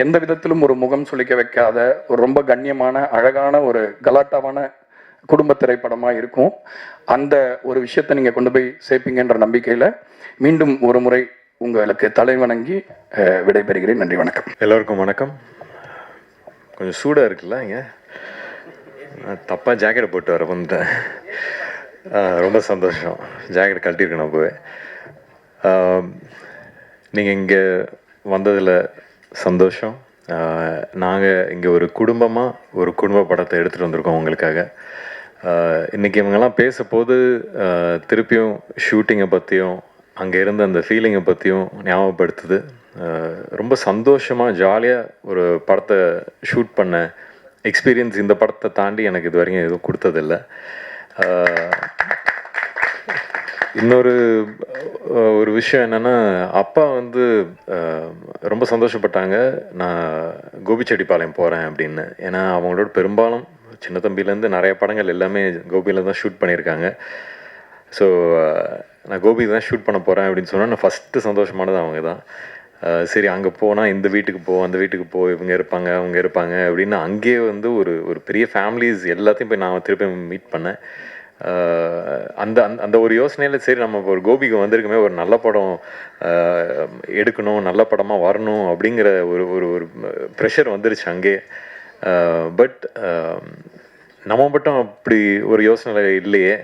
எந்த விதத்திலும் ஒரு முகம் சுளிக்க வைக்காத ஒரு ரொம்ப கண்ணியமான அழகான ஒரு கலாட்டாவான குடும்ப திரைப்படமாக இருக்கும். அந்த ஒரு விஷயத்தை நீங்கள் கொண்டு போய் சேர்ப்பீங்கன்ற நம்பிக்கையில் மீண்டும் ஒரு முறை உங்களுக்கு தலை வணங்கி விடைபெறுகிறேன். நன்றி, வணக்கம். எல்லோருக்கும் வணக்கம். கொஞ்சம் சூடாக இருக்குல்ல இங்கே, தப்பாக ஜாக்கெட்டை போட்டு வர வந்துட்டேன். ரொம்ப சந்தோஷம், ஜாக்கெட் கழட்டியிருக்கேன் அப்போவே. நீங்கள் இங்கே வந்ததில் சந்தோஷம். நாங்கள் இங்கே ஒரு குடும்பமாக ஒரு குடும்ப படத்தை எடுத்துகிட்டு வந்திருக்கோம் உங்களுக்காக. இன்றைக்கி இவங்கெல்லாம் பேசும்போது திருப்பியும் ஷூட்டிங்கை பற்றியும் அங்கே இருந்த அந்த ஃபீலிங்கை பற்றியும் ஞாபகப்படுத்துது. ரொம்ப சந்தோஷமாக ஜாலியாக ஒரு படத்தை ஷூட் பண்ண எக்ஸ்பீரியன்ஸ் இந்த படத்தை தாண்டி எனக்கு இது வரைக்கும் எதுவும் கொடுத்ததில்லை. ஒரு விஷயம் என்னென்னா, அப்பா வந்து ரொம்ப சந்தோஷப்பட்டாங்க நான் கோபிச்செட்டிப்பாளையம் போகிறேன் அப்படின்னு. ஏன்னா அவங்களோட பெரும்பாலும் சின்ன தம்பிலேருந்து நிறைய படங்கள் எல்லாமே கோபியில் தான் ஷூட் பண்ணியிருக்காங்க. ஸோ நான் கோபி தான் ஷூட் பண்ண போகிறேன் அப்படின்னு சொன்னால் நான் ஃபஸ்ட்டு சந்தோஷமானது அவங்க தான். சரி, அங்கே போனால் இந்த வீட்டுக்கு போ, அந்த வீட்டுக்கு போ, இவங்க இருப்பாங்க அவங்க இருப்பாங்க அப்படின்னு அங்கேயே வந்து ஒரு பெரிய ஃபேமிலிஸ் எல்லாத்தையும் போய் நான் திருப்பி மீட் பண்ணேன். அந்த அந்த ஒரு யோசனையில் சரி நம்ம ஒரு கோபிக்கு வந்திருக்குமே, ஒரு நல்ல படம் எடுக்கணும், நல்ல படமாக வரணும் அப்படிங்கிற ஒரு ப்ரெஷர் வந்துருச்சு அங்கே. பட் நம்ம மட்டும் அப்படி ஒரு யோசனை இல்லையே.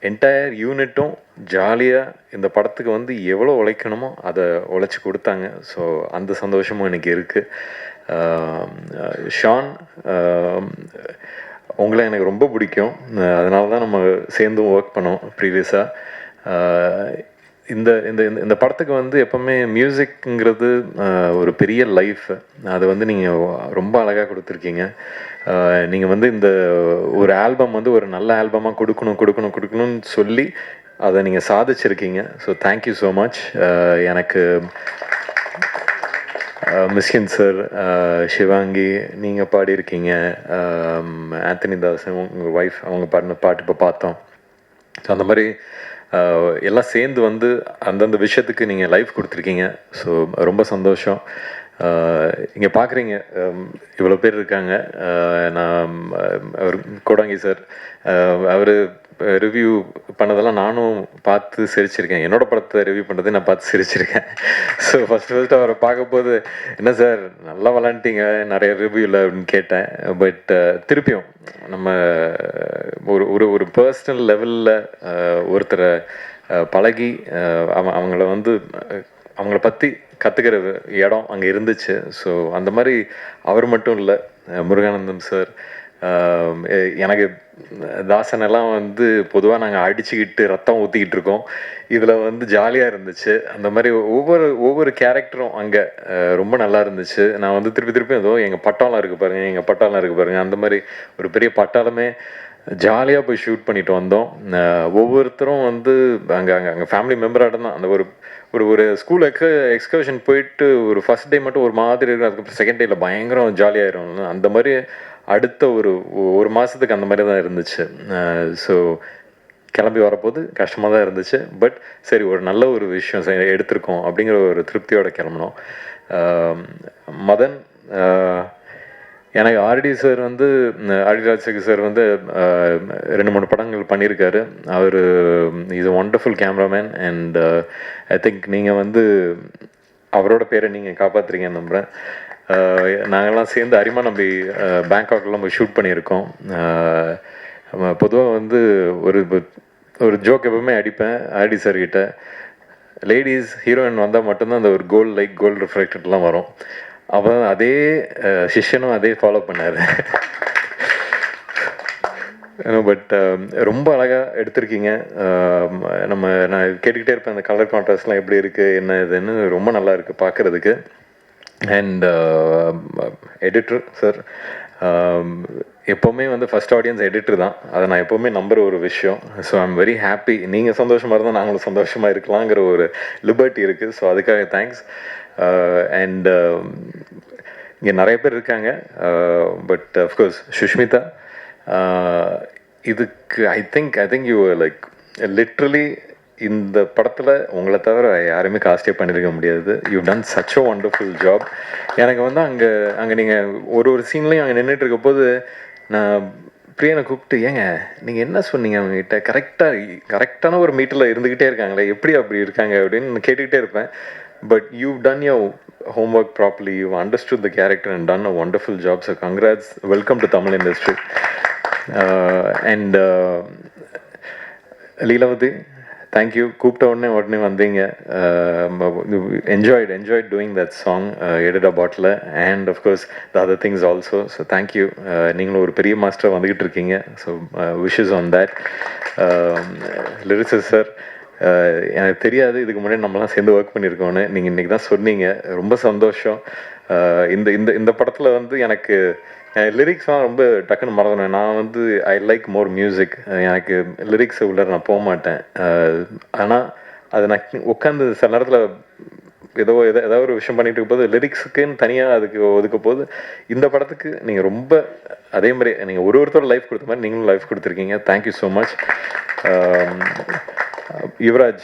என்டையர் யூனிட்டும் ஜாலியாக இந்த படத்துக்கு வந்து எவ்வளோ உழைக்கணுமோ அதை உழைச்சி கொடுத்தாங்க. ஸோ அந்த சந்தோஷமும் எனக்கு இருக்குது. ஷான், உங்களை எனக்கு ரொம்ப பிடிக்கும். அதனால தான் நம்ம சேர்ந்தும் ஒர்க் பண்ணோம் ப்ரீவியஸாக. இந்த இந்த இந்த படத்துக்கு வந்து எப்போவுமே மியூசிக்ங்கிறது ஒரு பெரிய லைஃப். அதை வந்து நீங்கள் ரொம்ப அழகாக கொடுத்துருக்கீங்க. நீங்கள் வந்து இந்த ஒரு ஆல்பம் வந்து ஒரு நல்ல ஆல்பமாக கொடுக்கணும்னு சொல்லி அதை நீங்கள் சாதிச்சிருக்கீங்க. So thank you so much. எனக்கு மிஸ்கின் சார், சிவாங்கி நீங்கள் பாடியிருக்கீங்க, ஆந்தனி தாசன் உங்கள் ஒய்ஃப் அவங்க பாடின பாட்டு இப்போ பார்த்தோம். ஸோ அந்த மாதிரி எல்லாம் சேர்ந்து வந்து அந்தந்த விஷயத்துக்கு நீங்கள் லைஃப் கொடுத்துருக்கீங்க. ஸோ ரொம்ப சந்தோஷம். இங்கே பார்க்குறீங்க இவ்வளோ பேர் இருக்காங்க. நான் அவர் கோடாங்கி சார் அவர் ரிவ்யூ பண்ணதெல்லாம் நானும் பார்த்து சிரிச்சிருக்கேன். என்னோட படத்தை ரிவ்யூ பண்ணுறதை நான் பார்த்து சிரிச்சிருக்கேன். ஸோ ஃபஸ்ட்டு அவரை பார்க்கும்போது என்ன சார் நல்லா விளாண்டிங்க நிறைய ரிவ்யூவில் அப்படின்னு கேட்டேன். பட் திருப்பியும் நம்ம ஒரு ஒரு ஒரு பர்சனல் லெவலில் ஒருத்தரை பழகி அவங்கள வந்து அவங்கள பற்றி கற்றுக்கிற இடம் அங்கே இருந்துச்சு. ஸோ அந்த மாதிரி அவர் மட்டும் இல்லை, முருகானந்தம் சார், எனக்கு தாசனெல்லாம் வந்து பொதுவாக நாங்கள் அடிச்சுக்கிட்டு ரத்தம் ஊற்றிக்கிட்டு இருக்கோம். இதில் வந்து ஜாலியாக இருந்துச்சு. அந்த மாதிரி ஒவ்வொரு கேரக்டரும் அங்கே ரொம்ப நல்லா இருந்துச்சு. நான் வந்து திருப்பி ஏதோ எங்கள் பட்டாளம் இருக்குது பாருங்கள், அந்த மாதிரி ஒரு பெரிய பட்டாளமே ஜாலியாக போய் ஷூட் பண்ணிட்டு வந்தோம். ஒவ்வொருத்தரும் வந்து அங்கே ஃபேமிலி மெம்பராக தான். அந்த ஒரு ஸ்கூல் எக்ஸ்கர்ஷன் போயிட்டு ஒரு ஃபஸ்ட் டே மட்டும் ஒரு மாதிரி இருக்கும், அதுக்கப்புறம் செகண்ட் டேயில் பயங்கரம் ஜாலியாகிடும். அந்த மாதிரி அடுத்த ஒரு மாதத்துக்கு அந்த மாதிரி தான் இருந்துச்சு. ஸோ கிளம்பி வரப்போது கஷ்டமாக தான் இருந்துச்சு. பட் சரி, ஒரு நல்ல ஒரு விஷயம் எடுத்திருக்கோம் அப்படிங்கிற ஒரு திருப்தியோடு கிளம்பினோம். மதன், எனக்கு ஆர்டி சார் வந்து ஆர்டிராஜசேகர் சார் வந்து 2-3 படங்கள் பண்ணியிருக்காரு. அவர் is a wonderful cameraman. And I think நீங்கள் வந்து அவரோட பேரை நீங்கள் காப்பாற்றுறீங்கன்னு நம்புகிறேன். நாங்கள்லாம் சேர்ந்து அரிமா நம்பி பேங்காக்லாம் போய் ஷூட் பண்ணியிருக்கோம். பொதுவாக வந்து ஒரு ஜோக் எப்பவுமே அடிப்பேன் ஆர்டி சார்கிட்ட, லேடிஸ் ஹீரோயின் வந்தால் மட்டும்தான் அந்த ஒரு கோல்டு ரிஃப்ளெக்டட்லாம் வரும். அவன் அதே சிஷ்யனும் அதே ஃபாலோ பண்ணார். பட் ரொம்ப அழகாக எடுத்திருக்கீங்க. நான் கேட்டுக்கிட்டே இருப்பேன் அந்த கலர் கான்ட்ராஸ்ட்லாம் எப்படி இருக்குது என்ன இதுன்னு, ரொம்ப நல்லா இருக்குது பார்க்குறதுக்கு. அண்ட் எடிட்டர் சார், எப்போவுமே வந்து ஃபஸ்ட் ஆடியன்ஸ் எடிட்டர் தான், அதை நான் எப்போவுமே நம்புகிற ஒரு விஷயம். So I'm very happy. நீங்கள் சந்தோஷமாக இருந்தால் நாங்களும் சந்தோஷமாக இருக்கலாங்கிற ஒரு லிபர்ட்டி இருக்குது. ஸோ அதுக்காக தேங்க்ஸ். அண்ட் இங்கே நிறைய பேர் இருக்காங்க. பட் அஃப்கோர்ஸ் சுஷ்மிதா, இதுக்கு I think you like literally இந்த படத்தில் உங்களை தவிர யாருமே காஸ்டே பண்ணியிருக்க முடியாது. You done such a wonderful job. எனக்கு வந்து அங்கே நீங்கள் ஒரு சீன்லேயும் அங்கே நின்றுட்டு இருக்க போது நான் பிரியனை கூப்பிட்டு, ஏங்க நீங்கள் என்ன சொன்னீங்க அவங்ககிட்ட, கரெக்டான ஒரு மீட்டரில் இருந்துக்கிட்டே இருக்காங்களே, எப்படி அப்படி இருக்காங்க அப்படின்னு கேட்டுக்கிட்டே இருப்பேன். But you've done your homework properly. You've understood the character and done a wonderful job. So congrats. Welcome to Tamil industry. And Leelavati, thank you. கூப்பிட்ட உடனே வந்தீங்க. Enjoyed doing that song, Edida Bottle, and of course the other things also. So thank you. நீங்களும் ஒரு பெரிய மாஸ்டர் வந்துக்கிட்டு இருக்கீங்க. So wishes on that. Lyricist sir, எனக்கு தெரியாது இதுக்கு முன்னாடி நம்மலாம் சேர்ந்து ஒர்க் பண்ணியிருக்கோன்னு. நீங்கள் இன்றைக்கி தான் சொன்னீங்க, ரொம்ப சந்தோஷம். இந்த படத்தில் வந்து எனக்கு லிரிக்ஸ்லாம் ரொம்ப டக்குன்னு மறந்துடுவேன். நான் வந்து ஐ லைக் மோர் மியூசிக். எனக்கு லிரிக்ஸ் உள்ள நான் போக மாட்டேன். ஆனால் அது நான் உட்காந்து சில நேரத்தில் ஏதாவது ஒரு விஷயம் பண்ணிட்டு இருக்கும் போது லிரிக்ஸுக்குன்னு தனியாக அதுக்கு ஒதுக்க போது, இந்த படத்துக்கு நீங்கள் ரொம்ப அதே மாதிரி நீங்கள் ஒருத்தர் லைஃப் கொடுத்த மாதிரி நீங்களும் லைஃப் கொடுத்துருக்கீங்க. Thank you so much. யுவராஜ்,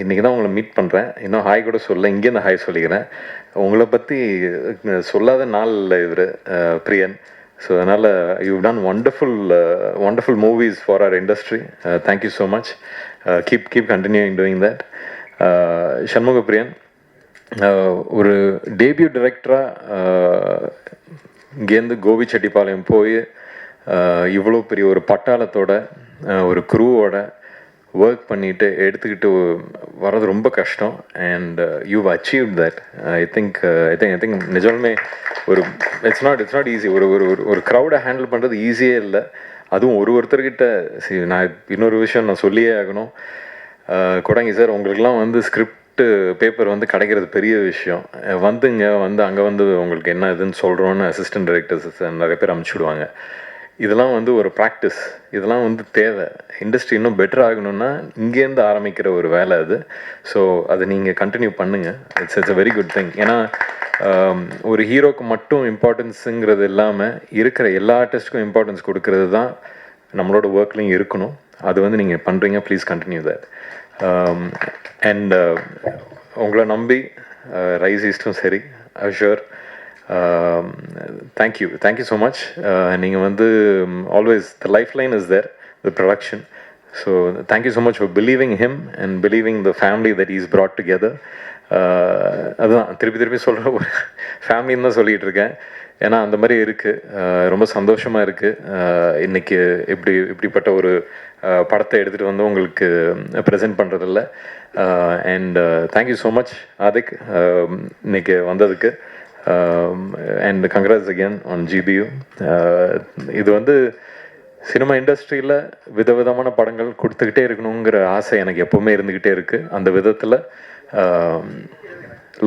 இன்றைக்கி தான் உங்களை மீட் பண்ணுறேன். இன்னும் ஹாய் கூட சொல்ல, இங்கேருந்து ஹாய் சொல்லிக்கிறேன். உங்களை பற்றி சொல்லாத நாள் இல்லை இவர் பிரியன். ஸோ அதனால் you done wonderful movies for our industry. Thank you so much. Keep continuing doing that. Shanmugapriyan, ஒரு டேபியூ டைரக்டராக இங்கேருந்து கோபிச்செட்டிப்பாளையம் போய் இவ்வளோ பெரிய ஒரு பட்டாளத்தோட ஒரு குரூவோட ஒர்க் பண்ணிவிட்டு எடுத்துக்கிட்டு வர்றது ரொம்ப கஷ்டம். And you achieve that. I think நிஜமே ஒரு இட்ஸ் நாட் ஈஸி. ஒரு க்ரௌடை ஹேண்டில் பண்ணுறது ஈஸியே இல்லை. அதுவும் ஒருத்தர்கிட்ட நான் இன்னொரு விஷயம் நான் சொல்லியே ஆகணும். கொடாங்கி சார், உங்களுக்கெல்லாம் வந்து ஸ்கிரிப்ட் பேப்பர் வந்து கிடைக்கிறது பெரிய விஷயம். வந்து அங்கே வந்து உங்களுக்கு என்ன இதுன்னு சொல்கிறோன்னு அசிஸ்டன்ட் டைரக்டர்ஸ் நிறைய பேர் அனுப்பிச்சுடுவாங்க. இதெல்லாம் வந்து ஒரு ப்ராக்டிஸ், இதெல்லாம் வந்து தேவை. இண்டஸ்ட்ரி இன்னும் பெட்டர் ஆகணும்னா இங்கேருந்து ஆரம்பிக்கிற ஒரு வேலை அது. ஸோ அதை நீங்கள் கண்டினியூ பண்ணுங்கள். It's a very good thing. ஏன்னா ஒரு ஹீரோக்கு மட்டும் இம்பார்ட்டன்ஸுங்கிறது இல்லாமல் இருக்கிற எல்லா ஆர்டிஸ்ட்டுக்கும் இம்பார்ட்டன்ஸ் கொடுக்கறது தான் நம்மளோட ஒர்க்லையும் இருக்கணும். அது வந்து நீங்கள் பண்ணுறீங்க. Please continue that. அண்ட் உங்களை நம்பி ரைஸ் ஈஸ்டும் சரி, ஷுர். Thank you so much. நீங்கள் வந்து always the lifeline is there, the production. So thank you so much for believing him and believing the family that is brought together. அதுதான் திருப்பி சொல்கிற ஒரு ஃபேமிலின்னு தான் சொல்லிகிட்டு இருக்கேன். ஏன்னா அந்த மாதிரி இருக்குது. ரொம்ப சந்தோஷமாக இருக்குது இன்றைக்கி இப்படிப்பட்ட ஒரு படத்தை எடுத்துகிட்டு வந்து உங்களுக்கு ப்ரெசென்ட் பண்ணுறதில்ல. And thank you so much Adhik இன்னைக்கு வந்ததுக்கு. And congrats again on GBU. இது வந்து சினிமா இண்டஸ்ட்ரியில் விதவிதமான படங்கள் கொடுத்துக்கிட்டே இருக்கணுங்கிற ஆசை எனக்கு எப்போவுமே இருந்துக்கிட்டே இருக்குது. அந்த விதத்தில்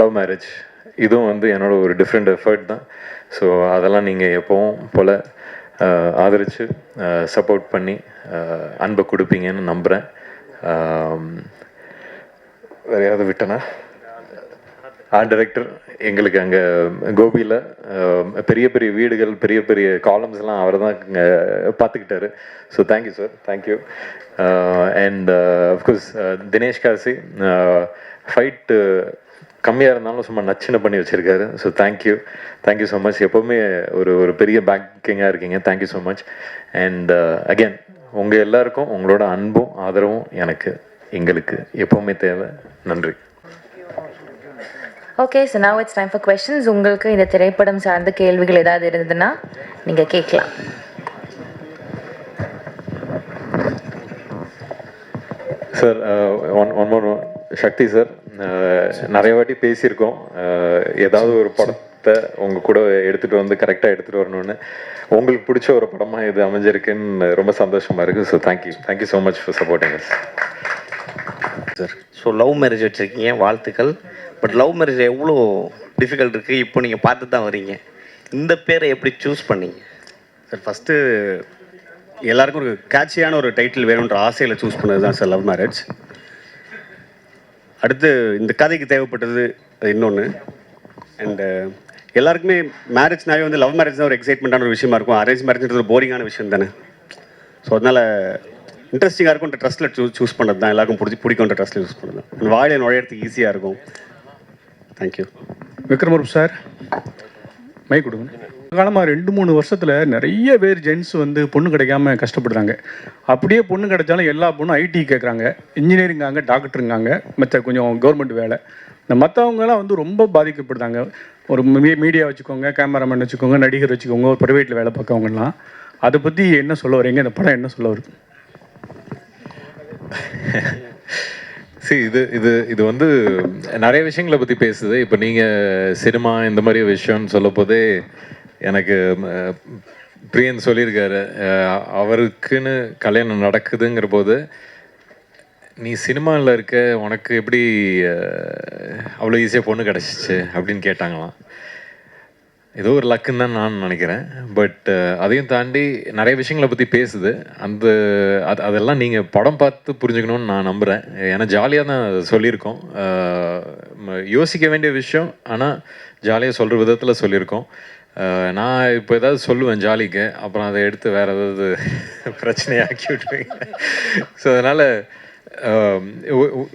லவ் மேரேஜ் இதுவும் வந்து என்னோட ஒரு டிஃப்ரெண்ட் எஃபர்ட் தான். ஸோ அதெல்லாம் நீங்கள் எப்போவும் போல் ஆதரித்து சப்போர்ட் பண்ணி அன்பை கொடுப்பீங்கன்னு நம்புகிறேன். வேறு யாராவது விட்டனா? டைரக்டர் எங்களுக்கு அங்கே கோபியில் பெரிய பெரிய வீடுகள், பெரிய பெரிய காலம்ஸ்லாம் அவர் தான் பார்த்துக்கிட்டாரு. So thank you sir, thank you. And of course Dinesh Kasi fight கம்மியாக இருந்தாலும் சும்மா நச்சுன்னு பண்ணி வச்சுருக்காரு. So thank you so much. எப்போவுமே ஒரு பெரிய பேக்கிங்காக இருக்கீங்க. Thank you so much. And again உங்கள் எல்லாருக்கும் உங்களோட அன்பும் ஆதரவும் எங்களுக்கு எப்போவுமே தேவை. நன்றி. Okay, so now it's time for questions. உங்களுக்கு இந்த திரைப்படம் சார்ந்த கேள்விகள் ஏதாவது இருந்ததுன்னா நீங்கள் கேட்கலாம். சார் ஒன் மோர் சக்தி சார், நிறைய வாட்டி பேசியிருக்கோம் ஏதாவது ஒரு படத்தை உங்கள் கூட எடுத்துகிட்டு வந்து கரெக்டாக எடுத்துகிட்டு வரணும்னு. உங்களுக்கு பிடிச்ச ஒரு படமாக இது அமைஞ்சிருக்குன்னு ரொம்ப சந்தோஷமாக இருக்குது. So thank you so much for supporting us sir. So love marriage வச்சுருக்கீங்க, வாழ்த்துக்கள். பட் லவ் மேரேஜ் எவ்வளோ டிஃபிகல்ட் இருக்குது இப்போ நீங்கள் பார்த்து தான் வரீங்க. இந்த பேரை எப்படி சூஸ் பண்ணீங்க சார்? ஃபஸ்ட்டு எல்லாருக்கும் ஒரு கேட்சியான ஒரு டைட்டில் வேணுன்ற ஆசையில் சூஸ் பண்ணது தான் சார் லவ் மேரேஜ். அடுத்து இந்த கதைக்கு தேவைப்பட்டது இன்னொன்று. அண்டு எல்லாருக்குமே மேரேஜ்னாவே வந்து லவ் மேரேஜ் தான் ஒரு எக்ஸைட்மெண்ட்டான ஒரு விஷயமா இருக்கும். அரேஞ்ச் மேரேஜ்ன்றது ஒரு போரிங்கான விஷயம் தானே. ஸோ அதனால் இன்ட்ரெஸ்டிங்காக இருக்கும்ன்ற ட்ரஸ்ட்டில் சூஸ் பண்ணது தான், எல்லாருக்கும் பிடிக்கும்ன்ற ட்ரஸ்ட்டில் சூஸ் பண்ணது தான். வாயில நுழையிறதுக்கு ஈஸியாக இருக்கும். தேங்க்யூ. விக்ரமரூப் சார், மை கொடுங்க. காலமாக 2-3 வருஷத்தில் நிறைய பேர் ஜென்ஸ் வந்து பொண்ணு கிடைக்காம கஷ்டப்படுறாங்க. அப்படியே பொண்ணு கிடைச்சாலும் எல்லா பொண்ணும் ஐடி கேட்குறாங்க, இன்ஜினியரிங்காங்க, டாக்டருங்காங்க, மற்ற கொஞ்சம் கவர்மெண்ட் வேலை. இந்த மற்றவங்கலாம் வந்து ரொம்ப பாதிக்கப்படுறாங்க. ஒரு மீடியா வச்சுக்கோங்க, கேமராமேன் வச்சுக்கோங்க, நடிகர் வச்சுக்கோங்க, ஒரு ப்ரைவேட்டில் வேலை பார்க்கவங்கலாம். அதை பற்றி என்ன சொல்ல வரீங்க? இந்த படம் என்ன சொல்ல வருது? சரி, இது வந்து நிறைய விஷயங்களை பற்றி பேசுது. இப்போ நீங்கள் சினிமா இந்த மாதிரி விஷயம்னு சொல்ல போதே எனக்கு பிரியன் சொல்லியிருக்காரு, அவருக்குன்னு கல்யாணம் நடக்குதுங்கிற போது நீ சினிமாவில் இருக்க, உனக்கு எப்படி அவ்வளோ ஈஸியாக பொண்ணு கிடச்சிச்சு அப்படின்னு கேட்டாங்களாம். ஏதோ ஒரு லக்குன்னு தான் நான் நினைக்கிறேன். பட் அதையும் தாண்டி நிறைய விஷயங்களை பற்றி பேசுது. அதெல்லாம் நீங்கள் படம் பார்த்து புரிஞ்சுக்கணும்னு நான் நம்புகிறேன். ஏன்னா ஜாலியாக தான் சொல்லியிருக்கோம், யோசிக்க வேண்டிய விஷயம், ஆனால் ஜாலியாக சொல்கிற விதத்தில் சொல்லியிருக்கோம். நான் இப்போ ஏதாவது சொல்லுவேன் ஜாலிக்கு, அப்புறம் அதை எடுத்து வேறு ஏதாவது பிரச்சனையாக்கி விட்டுருவீங்க. ஸோ அதனால்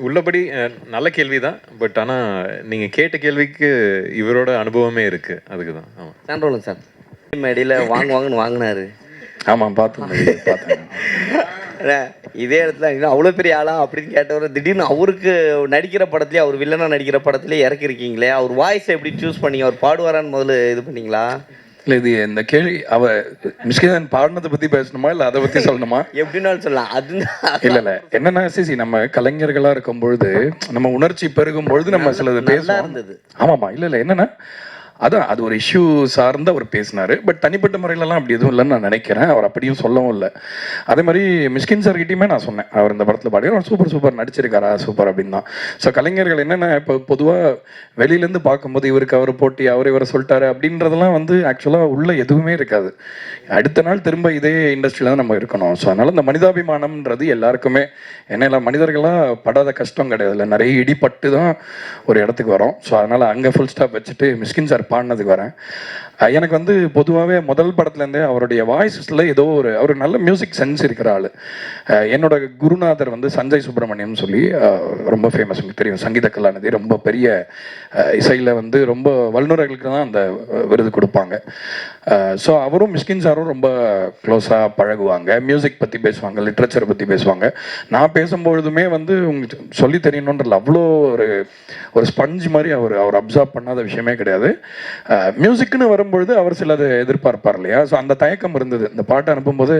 உள்ளபடி நல்ல கேள்வி தான். பட் ஆனால் நீங்கள் கேட்ட கேள்விக்கு இவரோட அனுபவமே இருக்குது, அதுக்கு தான். ஆமாம் சான்றோம் சார். மேடையில் வாங்குவாங்கன்னு வாங்கினாரு. ஆமாம், பார்த்தேன். இதே இடத்துல அவ்வளோ பெரிய ஆளா அப்படின்னு கேட்டவர் திடீர்னு அவருக்கு நடிக்கிற படத்துலேயே, அவர் வில்லனாக நடிக்கிற படத்துலேயே இறக்கிருக்கீங்களே. அவர் வாய்ஸை எப்படி சூஸ் பண்ணீங்க? அவர் பாடுவாரான்னு முதல்ல இது பண்ணீங்களா? இல்லை, இது இந்த கேள்வி மிஷ்கின் பாடினதை பற்றி பேசணுமா இல்லை அதை பற்றி சொல்லணுமா? எப்படின்னாலும் சொல்லலாம். அது இல்லை என்னன்னா, நம்ம கலைஞர்களாக இருக்கும் பொழுது, நம்ம உணர்ச்சி பெருகும் பொழுது நம்ம சிலது பேசலாம். ஆமாம்மா, இல்லை என்னன்னா, அதான் அது ஒரு இஷ்யூ சார்ந்து அவர் பேசினார். பட் தனிப்பட்ட முறையிலலாம் அப்படி எதுவும் இல்லைன்னு நான் நினைக்கிறேன். அவர் அப்படியும் சொல்லவும் இல்லை. அதே மாதிரி மிஷ்கின் சார்கிட்டையுமே நான் சொன்னேன், அவர் இந்த படத்தில் பாடி அவர் சூப்பர் நடிச்சிருக்காரா, சூப்பர் அப்படின்னு தான். ஸோ கலைஞர்கள் என்னென்ன, இப்போ பொதுவாக வெளியிலேருந்து பார்க்கும்போது இவருக்கு அவர் போட்டி, இவரை சொல்லிட்டாரு அப்படின்றதெல்லாம் வந்து ஆக்சுவலாக உள்ள எதுவுமே இருக்காது. அடுத்த நாள் திரும்ப இதே இண்டஸ்ட்ரியில் தான் நம்ம இருக்கணும். ஸோ அதனால் இந்த மனிதாபிமானம்ன்றது எல்லாருக்குமே, என்ன மனிதர்களாக படாத கஷ்டம் கிடையாது, இல்லை நிறைய இடிப்பட்டு தான் ஒரு இடத்துக்கு வரோம். ஸோ அதனால் அங்கே ஃபுல் ஸ்டாப் வச்சுட்டு மிஷ்கின் சார் பாடினதுக்கு வரேன். எனக்கு வந்து பொதுவாகவே முதல் படத்துலேருந்தே அவருடைய வாய்ஸில் ஏதோ ஒரு நல்ல மியூசிக் சென்ஸ் இருக்கிற ஆள். என்னோட குருநாதர் வந்து சஞ்சய் சுப்பிரமணியம் சொல்லி ரொம்ப ஃபேமஸ், உங்களுக்கு தெரியும், சங்கீத கலாநிதி, ரொம்ப பெரிய இசையில் வந்து ரொம்ப வல்லுநர்களுக்கு தான் அந்த விருது கொடுப்பாங்க. ஸோ அவரும் மிஸ்கின் சாரும் ரொம்ப க்ளோஸாக பழகுவாங்க, மியூசிக் பற்றி பேசுவாங்க, லிட்ரேச்சர் பற்றி பேசுவாங்க. நான் பேசும்பொழுதுமே வந்து உங்களுக்கு சொல்லி தெரியணுன்றல அவ்வளோ ஒரு ஸ்பஞ்ச் மாதிரி அவர் அப்சர்வ் பண்ணாத விஷயமே கிடையாது. மியூசிக்னு வரும்பொழுது அவர் சிலது எதிர்பார்ப்பார் இல்லையா, ஸோ அந்த தயக்கம் இருந்தது. இந்த பாட்டை அனுப்பும்போது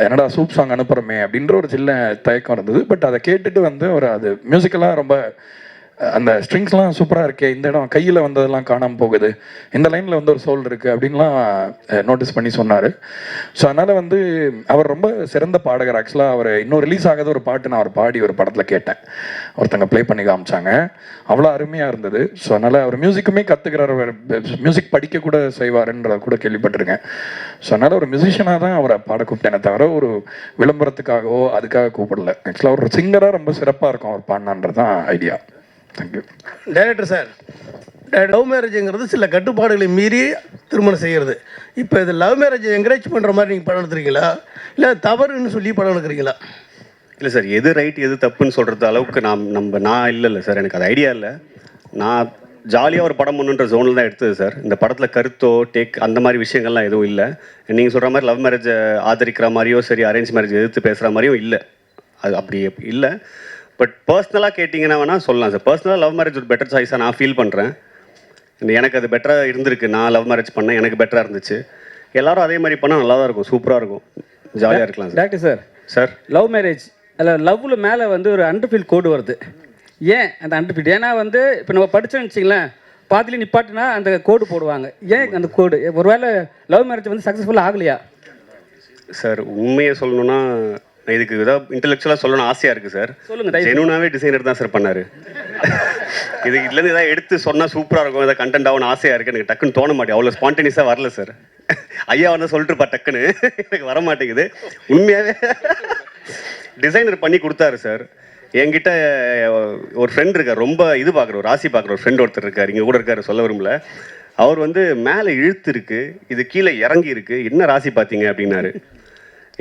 என்னடா சூப் சாங் அனுப்புகிறோமே அப்படின்ற ஒரு சின்ன தயக்கம் இருந்தது. பட் அதை கேட்டுட்டு வந்து அவர் அது மியூசிக்கெல்லாம் ரொம்ப அந்த ஸ்ட்ரிங்ஸ்லாம் சூப்பராக இருக்கே, இந்த இடம் கையில் வந்ததெல்லாம் காணாமல் போகுது, இந்த லைனில் வந்து ஒரு சோல் இருக்குது அப்படின்லாம் நோட்டீஸ் பண்ணி சொன்னார். ஸோ அதனால் வந்து அவர் ரொம்ப சிறந்த பாடகர். ஆக்சுவலாக அவர் இன்னும் ரிலீஸ் ஆகாத ஒரு பாட்டு நான் அவர் பாடி ஒரு படத்தில் கேட்டேன், ஒருத்தங்க ப்ளே பண்ணி காமிச்சாங்க, அவ்வளோ அருமையாக இருந்தது. ஸோ அதனால் அவர் மியூசிக்குமே கற்றுக்கிறார், மியூசிக் படிக்க கூட செய்வாருன்றத கூட கேள்விப்பட்டிருக்கேன். ஸோ அதனால் ஒரு மியூசிஷியனாக தான் அவரை பாட கூப்பிட்டேனே தவிர ஒரு விளம்பரத்துக்காகவோ அதுக்காக கூப்பிடல. ஆக்சுவலாக ஒரு சிங்கராக ரொம்ப சிறப்பாக இருக்கும் அவர் பாடினான்றது தான் idea. Thank you. Director sir, love மேரேஜுங்கிறது சில கட்டுப்பாடுகளை மீறி திருமணம் செய்கிறது. இப்போ இது லவ் மேரேஜ் என்கரேஜ் பண்ணுற மாதிரி நீங்கள் படம் எடுத்துருக்கீங்களா, இல்லை தவறுன்னு சொல்லி படம் எடுக்கிறீங்களா? இல்லை சார், எது ரைட் எது தப்புன்னு சொல்கிறது அளவுக்கு நான் இல்லை சார், எனக்கு அது ஐடியா இல்லை. நான் ஜாலியாக ஒரு படம் பண்ணுன்ற ஜோனில் தான் எடுத்தது சார். இந்த படத்தில் கருத்தோ அந்த மாதிரி விஷயங்கள்லாம் எதுவும் இல்லை. நீங்கள் சொல்கிற மாதிரி லவ் மேரேஜை ஆதரிக்கிற மாதிரியோ சரி, அரேஞ்ச் மேரேஜ் எதிர்த்து பேசுகிற மாதிரியும் இல்லை, அது அப்படி இல்லை. பட் பர்சனலாக கேட்டிங்கன்னா வேணால் சொல்லலாம் சார். பர்சனலாக லவ் மேரேஜ் ஒரு பெட்டர் சாய்ஸாக நான் ஃபீல் பண்ணுறேன். எனக்கு அது பெட்டராக இருந்திருக்கு. நான் லவ் மேரேஜ் பண்ணேன், எனக்கு பெட்டராக இருந்துச்சு. எல்லாரும் அதே மாதிரி பண்ணால் நல்லா தான் இருக்கும், சூப்பராக இருக்கும், ஜாலியாக இருக்கலாம் sir. Doctor sir, love marriage அதில் லவ்வில் மேலே வந்து ஒரு அண்டர்ஃபீல்ட் கோடு வருது. ஏன் அந்த அண்டர்ஃபீல்ட்? ஏன்னா வந்து இப்போ நம்ம படித்தோன்னு வச்சிங்களேன், பாதியில் நிப்பாட்டினா அந்த கோடு போடுவாங்க. ஏன் அந்த கோடு? ஒருவேளை லவ் மேரேஜ் வந்து சக்ஸஸ்ஃபுல்லாக ஆகலையா? சார் உண்மையை சொல்லணும்னா இதுக்கு ஏதாவது இன்டெலெக்சுவலாக சொல்லணும்னு ஆசையாக இருக்குது சார். சொல்லுங்கள். ஜெனுனாவே டிசைனர் தான் சார் பண்ணார். இதுலேருந்து ஏதாவது எடுத்து சொன்னால் சூப்பராக இருக்கும், ஏதாவது கண்டென்ட் ஆகணும் ஆசையாக இருக்குது. எனக்கு டக்குன்னு தோண மாட்டேன், அவ்வளோ ஸ்பான்டேனியஸாக வரல சார். ஐயா வந்து சொல்லிட்டுருப்பா டக்குன்னு, எனக்கு வர மாட்டேங்குது. உண்மையாகவே டிசைனர் பண்ணி கொடுத்தாரு சார். என்கிட்ட ஒரு ஃப்ரெண்ட் இருக்கார், ரொம்ப இது பார்க்குற ஒரு ராசி பார்க்குற ஒரு ஃப்ரெண்ட் ஒருத்தர் இருக்கார், இங்கே கூட இருக்கார், சொல்ல விரும்பல. அவர் வந்து மேலே இழுத்து இருக்கு, இது கீழே இறங்கி இருக்கு, என்ன ராசி பார்த்தீங்க அப்படின்னாரு.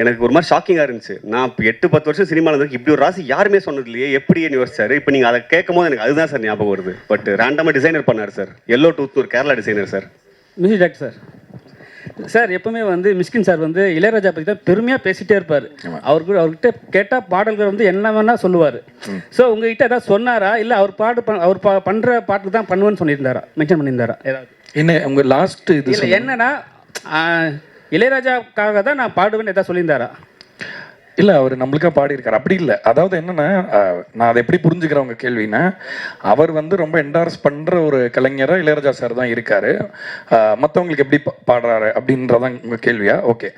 எனக்கு ஒரு மாதிரி ஷாக்கிங்காக இருந்துச்சு. நான் இப்போ 8-10 வருஷம் சினிமாவில் இருக்கு, இப்படி ஒரு ராசி யாருமே சொன்னது இல்லையே, எப்படின்னு யோசிச்சாரு. இப்போ நீங்கள் அதை கேட்கும் போது எனக்கு அதுதான் சார் ஞாபகம் வருது. பட் ரேண்டமாக டிசைனர் பண்ணார் சார், எல்லோ டூத் ஒரு Kerala designer sir. Music doctor sir எப்பவுமே வந்து மிஸ்கின் சார் வந்து இளையராஜா பற்றி தான் பெருமையாக பேசிகிட்டே இருப்பார். அவர்கிட்ட கேட்டால் பாடல்கள் வந்து என்ன வேணால் சொல்லுவார். ஸோ உங்ககிட்ட ஏதாவது சொன்னாரா, இல்லை அவர் பண்ணுற பாட்டுக்கு தான் பண்ணுவேன்னு சொல்லியிருந்தாரா, மென்ஷன் பண்ணியிருந்தாரா ஏதாவது? என்ன உங்கள் லாஸ்ட் இது இல்லை என்னன்னா இளையராஜாவுக்காக தான் நான் பாடுவேன்னு எதாவது சொல்லியிருந்தாரா? இல்லை, அவர் நம்மளுக்காக பாடியிருக்காரு, அப்படி இல்லை. அதாவது என்னென்னா, நான் அதை எப்படி புரிஞ்சுக்கிறேன் உங்கள் கேள்வின்னா, அவர் வந்து ரொம்ப என்டார்ஸ் பண்ணுற ஒரு கலைஞராக இளையராஜா சார் தான் இருக்கார். மற்றவங்களுக்கு எப்படி பாடுறாரு அப்படின்றதான் உங்கள் கேள்வியா? ஓகே.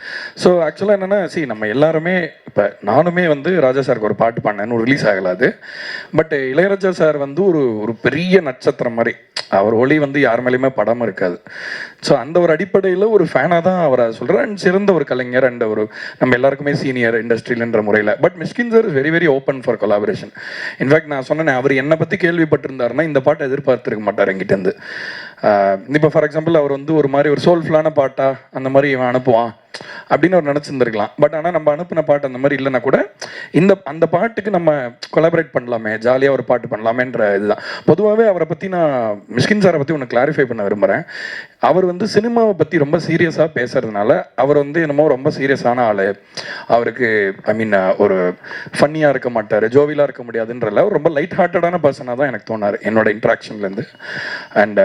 ஸோ ஆக்சுவலாக என்னென்னா, நம்ம எல்லாருமே இப்போ நானுமே வந்து ராஜா சாருக்கு ஒரு பாட்டு பாடினேன்னு ரிலீஸ் ஆகலாது. பட் இளையராஜா சார் வந்து ஒரு பெரிய நட்சத்திரம் மாதிரி, அவர் ஒளி வந்து யார் மேலேயுமே படாமல் இருக்காது. ஸோ அந்த ஒரு அடிப்படையில் ஒரு ஃபேனாக தான் அவர் அதை சொல்கிறார். அண்ட் சிறந்த ஒரு கலைஞர் அண்ட் ஒரு நம்ம எல்லாருக்குமே சீனியர் இண்டஸ்ட்ரியில்ன்ற முறையில். But Mysskin sir is very very open for collaboration. In fact நான் சொன்னேன், அவர் என்னை பற்றி கேள்விப்பட்டிருந்தாருன்னா இந்த பாட்டை எதிர்பார்த்துருக்க மாட்டார் என்கிட்டேருந்து. இப்போ ஃபார் எக்ஸாம்பிள் அவர் வந்து ஒரு மாதிரி ஒரு சோல்ஃபுல்லான பாட்டா அந்த மாதிரி இவன் அனுப்புவான் அப்படின்னு அவர் நினச்சிருந்துருக்கலாம். பட் ஆனால் நம்ம அனுப்பின பாட்டு அந்த மாதிரி இல்லைன்னா கூட அந்த பாட்டுக்கு நம்ம கொலாபரேட் பண்ணலாமே, ஜாலியாக ஒரு பாட்டு பண்ணலாமேன்ற இதுதான். பொதுவாகவே அவரை பற்றி நான் மிஸ்கின் சாரை பற்றி ஒன்று கிளாரிஃபை பண்ண விரும்புகிறேன். அவர் வந்து சினிமாவை பற்றி ரொம்ப சீரியஸாக பேசுறதுனால அவர் வந்து என்னமோ ரொம்ப சீரியஸான ஆள், அவருக்கு ஒரு ஃபன்னியாக இருக்க மாட்டார், ஜோவிலாக இருக்க முடியாதுன்றல அவர் ரொம்ப லைட் ஹார்ட்டடான பர்சனாக தான் எனக்கு தோணார் என்னோட இன்ட்ராக்ஷன்லேருந்து. அண்ட்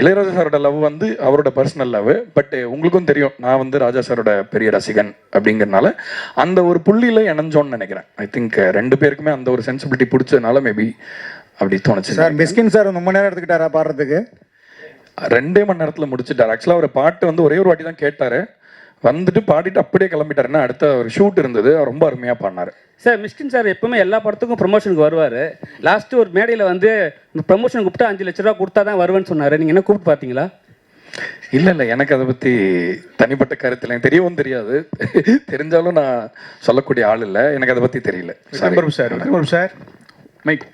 இளையராஜா சாரோட லவ் வந்து அவரோட பர்சனல் லவ். பட் உங்களுக்கும் தெரியும், நான் வந்து ராஜா சாரோட பெரிய ரசிகன் அப்படிங்கிறதுனால அந்த ஒரு புள்ளியில் இணைஞ்சோன்னு நினைக்கிறேன். ஐ திங்க் ரெண்டு பேருக்குமே அந்த ஒரு சென்சிபிலிட்டி பிடிச்சதுனால மேபி அப்படி தோணுச்சு. சார் மிஸ்கின் சார் 3 மணி நேரம் எடுத்துக்கிட்டாரா பாடுறதுக்கு? 2 மணி நேரத்தில் முடிச்சுட்டார். ஆக்சுவலாக ஒரு பாட்டு வந்து ஒரே ஒரு வாட்டி தான் கேட்டார், வந்துட்டு பாடிட்டு அப்படியே கிளம்பிட்டாருன்னா அடுத்த ஒரு ஷூட் இருந்தது, அவர் ரொம்ப அருமையாக பாடினார். சார் மிஸ்கின் சார் எப்பவுமே எல்லா படத்துக்கும் ப்ரொமோஷனுக்கு வருவார். லாஸ்ட்டு ஒரு மேடையில் வந்து ப்ரொமோஷன் கூப்பிட்டு 5 லட்ச ரூபா கொடுத்தா தான் வருவேன்னு சொன்னார். நீங்கள் என்ன கூப்பிட்டு பார்த்தீங்களா? இல்லை, எனக்கு அதை பற்றி தனிப்பட்ட கருத்தில் எனக்கு தெரியவும் தெரியாது. தெரிஞ்சாலும் நான் சொல்லக்கூடிய ஆள் இல்லை, எனக்கு அதை பற்றி தெரியல. சார் மைக்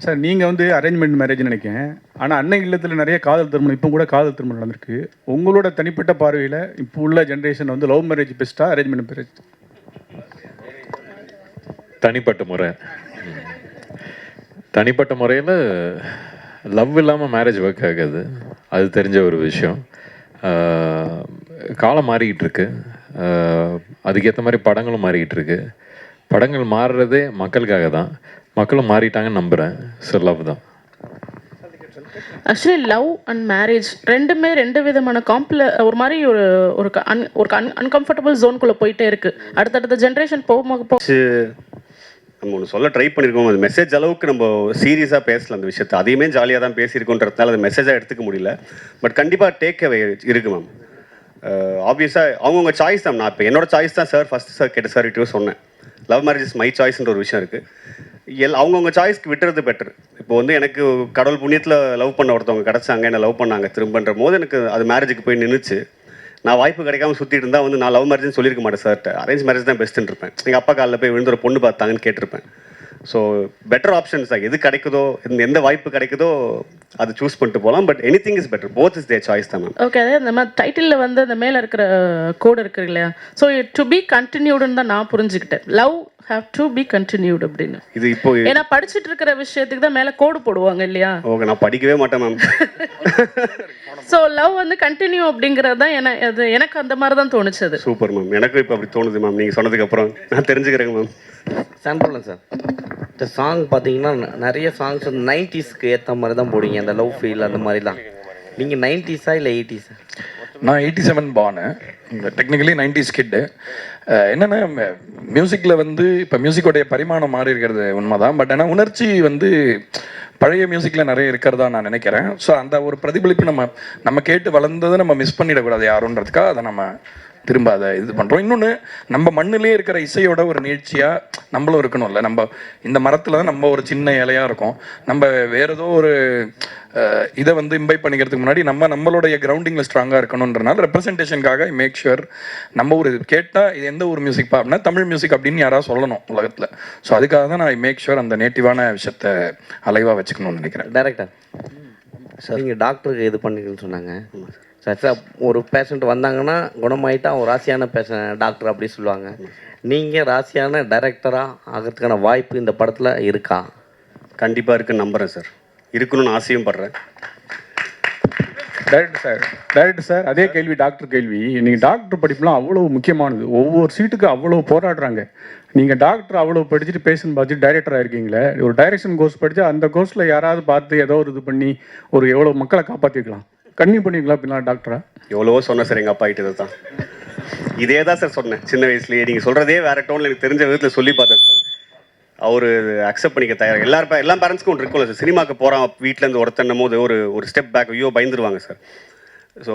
சார் நீங்கள் வந்து அரேஞ்ச்மெண்ட் மேரேஜ்னு நினைக்கிறேன், ஆனால் அன்னை இல்லத்தில் நிறைய காதல் திருமணம், இப்போ கூட காதல் திருமணம் நடந்திருக்கு. உங்களோட தனிப்பட்ட பார்வையில் இப்போ உள்ள ஜென்ரேஷன் வந்து லவ் மேரேஜ் பெஸ்ட்டாக அரேஞ்ச்மெண்ட் மேரேஜ்? தனிப்பட்ட முறையில் லவ் இல்லாமல் மேரேஜ் ஒர்க் ஆகாது, அது தெரிஞ்ச ஒரு விஷயம். காலம் மாறிக்கிட்டு இருக்கு, அதுக்கேற்ற மாதிரி படங்களும் மாறிக்கிட்டு இருக்கு. படங்கள் மாறுறதே மக்களுக்காக தான், மக்களும் மாறிட்டாங்கன்னு நம்புகிறேன். ஸோ லவ் தான். ஆக்சுவலி லவ் அண்ட் மேரேஜ் ரெண்டுமே ரெண்டு விதமான ஒரு மாதிரி ஒரு அன்கம்ஃபர்டபுள் ஜோனுக்குள்ளே போயிட்டே இருக்குது. அடுத்தடுத்த ஜென்ரேஷன் நம்ம ஒன்று சொல்ல ட்ரை பண்ணியிருக்கோம். அது மெசேஜ் அளவுக்கு நம்ம சீரியஸாக பேசல அந்த விஷயத்தை, அதையுமே ஜாலியாக தான் பேசியிருக்கோன்றதுனால அது மெசேஜாக எடுத்துக்க முடியல. பட் கண்டிப்பாக டேக் அவே இருக்குது மேம். ஆப்வியஸாக அவங்கவுங்க சாய்ஸ் தான். நான் இப்போ என்னோட சாய்ஸ் தான் சார் ஃபஸ்ட்டு சார் கேட்ட சார் கிட்டே சொன்னேன். லவ் மேரேஜ் இஸ் மை சாய்ஸ்ன்ற ஒரு விஷயம் இருக்குது. அவங்கவுங்க சாய்ஸ்க்கு விட்டுறது பெட்டர். இப்போ வந்து எனக்கு கடவுள் புண்ணியத்தில் லவ் பண்ண ஒருத்தவங்க கிடச்சாங்க, என்ன லவ் பண்ணாங்க திரும்பன்ற போது எனக்கு அது மேரேஜுக்கு போய் நின்றுச்சு. நான் வாய்ப்பு கிடைக்காம சுற்றிட்டு இருந்தால் வந்து நான் லவ் மேரேஜ்னு சொல்லியிருக்க மாட்டேன் சார்ட்ட, அரேஞ்ச் மேரேஜ் தான் பெஸ்ட்டுன்னு இருப்பேன். எங்கள் அப்பா காலில் போய் விழுந்து ஒரு பொண்ணு பார்த்தாங்கன்னு கேட்டிருப்பேன். ஸோ பெட்டர் ஆப்ஷன்ஸ் தான். எது கிடைக்குதோ, எந்த வாய்ப்பு கிடைக்குதோ அது சூஸ் பண்ணிட்டு போகலாம். But any thing is better, both is there choice தான் மேம். ஓகே, அதே இந்த மாதிரி டைட்டிலில் வந்து அந்த மேலே இருக்கிற கோடு இருக்குது இல்லையா, ஸோ டு பி கண்டினியூடுன்னு தான் நான் புரிஞ்சுக்கிட்டேன். Love have to be continued அப்படின்னு. இது இப்போ ஏன்னா படிச்சுட்டு இருக்கிற விஷயத்துக்கு தான் மேலே கோடு போடுவாங்க இல்லையா? ஓகே, நான் படிக்கவே மாட்டேன் மேம். ஸோ லவ் வந்து கண்டினியூ அப்படிங்கிறது தான் எனக்கு அந்த மாதிரி தான் தோணுச்சு. சூப்பர் மேம், எனக்கும் இப்போ அப்படி தோணுது மேம். நீங்கள் சொன்னதுக்கு அப்புறம் நான் தெரிஞ்சுக்கிறேங்க மேம். சாம்பிள் சார், இந்த சாங் பார்த்தீங்கன்னா நிறைய சாங்ஸ் வந்து 90ஸ்க்கு ஏற்ற மாதிரி தான் போடுங்க, அந்த லவ் ஃபீல் அந்த மாதிரிலாம். நீங்கள் 90ஸா இல்லை 80ஸா? நான் 87 பானு, டெக்னிக்கலி 90s கிட்டு. என்னென்னா மியூசிக்கில் வந்து இப்போ மியூசிக்கோடைய பரிமாணம் மாறி இருக்கிறது உண்மைதான். பட் ஆனால் உணர்ச்சி வந்து பழைய மியூசிக்கில் நிறைய இருக்கிறதா நான் நினைக்கிறேன். ஸோ அந்த ஒரு பிரதிபலிப்பு நம்ம கேட்டு வளர்ந்ததை நம்ம மிஸ் பண்ணிடக்கூடாது யாருன்றதுக்காக அதை நம்ம திரும்ப அதை இது பண்ணுறோம். இன்னொன்று, நம்ம மண்ணிலே இருக்கிற இசையோட ஒரு நீட்சியாக நம்மளும் இருக்கணும்ல. நம்ம இந்த மரத்தில் தான் நம்ம ஒரு சின்ன இலையாக இருக்கோம். நம்ம வேறு ஏதோ ஒரு இதை வந்து இம்பைப் பண்ணிக்கிறதுக்கு முன்னாடி நம்மளுடைய கிரவுண்டிங்கில் ஸ்ட்ராங்காக இருக்கணுன்றனால ரெப்ரசன்டேஷனுக்காக மேக் ஷுர் நம்ம ஒரு கேட்டால் இது எந்த ஒரு மியூசிக் அப்படின்னா தமிழ் மியூசிக் அப்படின்னு யாராவது சொல்லணும் உலகத்தில். ஸோ அதுக்காக தான் நான் மேக் ஷுர் அந்த நேட்டிவான விஷயத்தை அலைவாக வச்சுக்கணும்னு நினைக்கிறேன். டைரக்டர் சார், நீங்கள் டாக்டருக்கு இது பண்ணிக்கணும்னு சொன்னாங்க சார். சார், ஒரு பேஷண்ட் வந்தாங்கன்னா குணமாயிட்டா ஒரு ராசியான டாக்டர் அப்படி சொல்லுவாங்க. நீங்கள் ராசியான டைரக்டராக ஆகிறதுக்கான வாய்ப்பு இந்த படத்தில் இருக்கா? கண்டிப்பாக இருக்குன்னு நம்புகிறேன் சார், இருக்கணும்னு ஆசையும் படுறேன். டைரக்டர் சார், அதே கேள்வி டாக்டர் கேள்வி. நீங்கள் டாக்டர் படிப்புலாம் அவ்வளோ முக்கியமானது, ஒவ்வொரு சீட்டுக்கு அவ்வளோ போராடுறாங்க. நீங்கள் டாக்டர் அவ்வளோ படிச்சுட்டு பேஷண்ட் பார்த்துட்டு டைரக்டராக இருக்கீங்களே, ஒரு டைரக்ஷன் கோர்ஸ் படித்தா அந்த கோர்ஸில் யாராவது பார்த்து ஏதோ ஒரு இது பண்ணி ஒரு எவ்வளோ மக்களை காப்பாற்றிக்கலாம், கன்னியூ பண்ணிக்கலாம் அப்படின்னா டாக்டரா? எவ்வளவோ சொன்னேன் சார் எங்கள் அப்பா கிட்ட தான். இதே தான் சார் சொன்னேன் சின்ன வயசுலேயே. நீங்கள் சொல்கிறதே வேறு டோனில் எனக்கு தெரிஞ்ச விதத்தில் சொல்லி பார்த்தேன் சார். அவர் அக்செப்ட் பண்ணிக்க தயார். எல்லா பேரண்ட்ஸ்க்கும் ஒன்று இருக்கும்ல சார், சினிமாவுக்கு போகிறான் வீட்டிலேருந்து ஒருத்தன்னும் போது ஒரு ஸ்டெப் பேக், ஐயோ பயந்துருவாங்க சார். ஸோ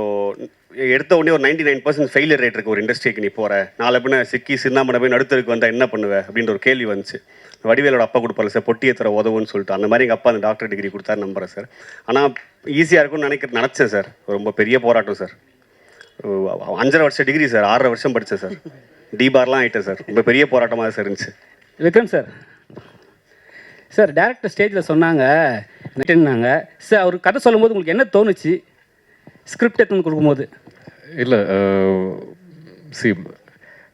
எடுத்த உடனே ஒரு 99% ஃபெயிலியர் ரேட் இருக்குது ஒரு இண்டஸ்ட்ரிக்கு. நீ போகிற நாளை பின்ன சிக்கி சின்னாமனை போய் நடுத்தருக்கு வந்தால் என்ன பண்ணுவேன் அப்படின்ற ஒரு கேள்வி வந்துச்சு. வடிவேலோட அப்பா கொடுப்பாரு சார், பொட்டியை தர உதவுன்னு சொல்லிட்டு. அந்த மாதிரி எங்கள் அப்பா அந்த டாக்டர் டிகிரி கொடுத்தாரு நம்புறேன் சார். ஆனால் ஈஸியாக இருக்கும்னு நினச்சேன் சார். ரொம்ப பெரிய போராட்டம் சார். 5.5 வருஷம் டிகிரி சார், 6.5 வருஷம் படித்தேன் சார். டிபார்லாம் ஆகிட்டேன் சார். ரொம்ப பெரிய போராட்டமாக சார் இருந்துச்சு. விக்ரம் சார் டேரக்டர் ஸ்டேஜில் சொன்னாங்க சார், அவர் கதை சொல்லும்போது உங்களுக்கு என்ன தோணுச்சு ஸ்கிரிப்ட் எடுத்து கொடுக்கும்போது? இல்லை,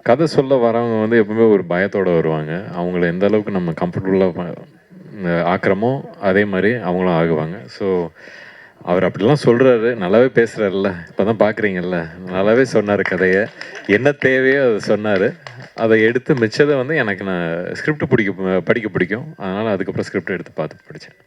கதை சொல்ல வரவங்க வந்து எப்பவுமே ஒரு பயத்தோடு வருவாங்க. அவங்கள எந்த அளவுக்கு நம்ம கம்ஃபர்டபுளாக ஆக்குறோமோ அதே மாதிரி அவங்களும் ஆகுவாங்க. ஸோ அவர் அப்படிலாம் சொல்கிறாரு, நல்லாவே பேசுகிறாருல்ல, இப்போ தான் பார்க்குறீங்கல்ல, நல்லாவே சொன்னார் கதையை. என்ன தேவையோ அதை சொன்னார். அதை எடுத்து மிச்சதை வந்து எனக்கு நான் ஸ்கிரிப்ட் படிக்க பிடிக்கும். அதனால் அதுக்கப்புறம் ஸ்கிரிப்ட் எடுத்து பார்த்து படித்தேன்.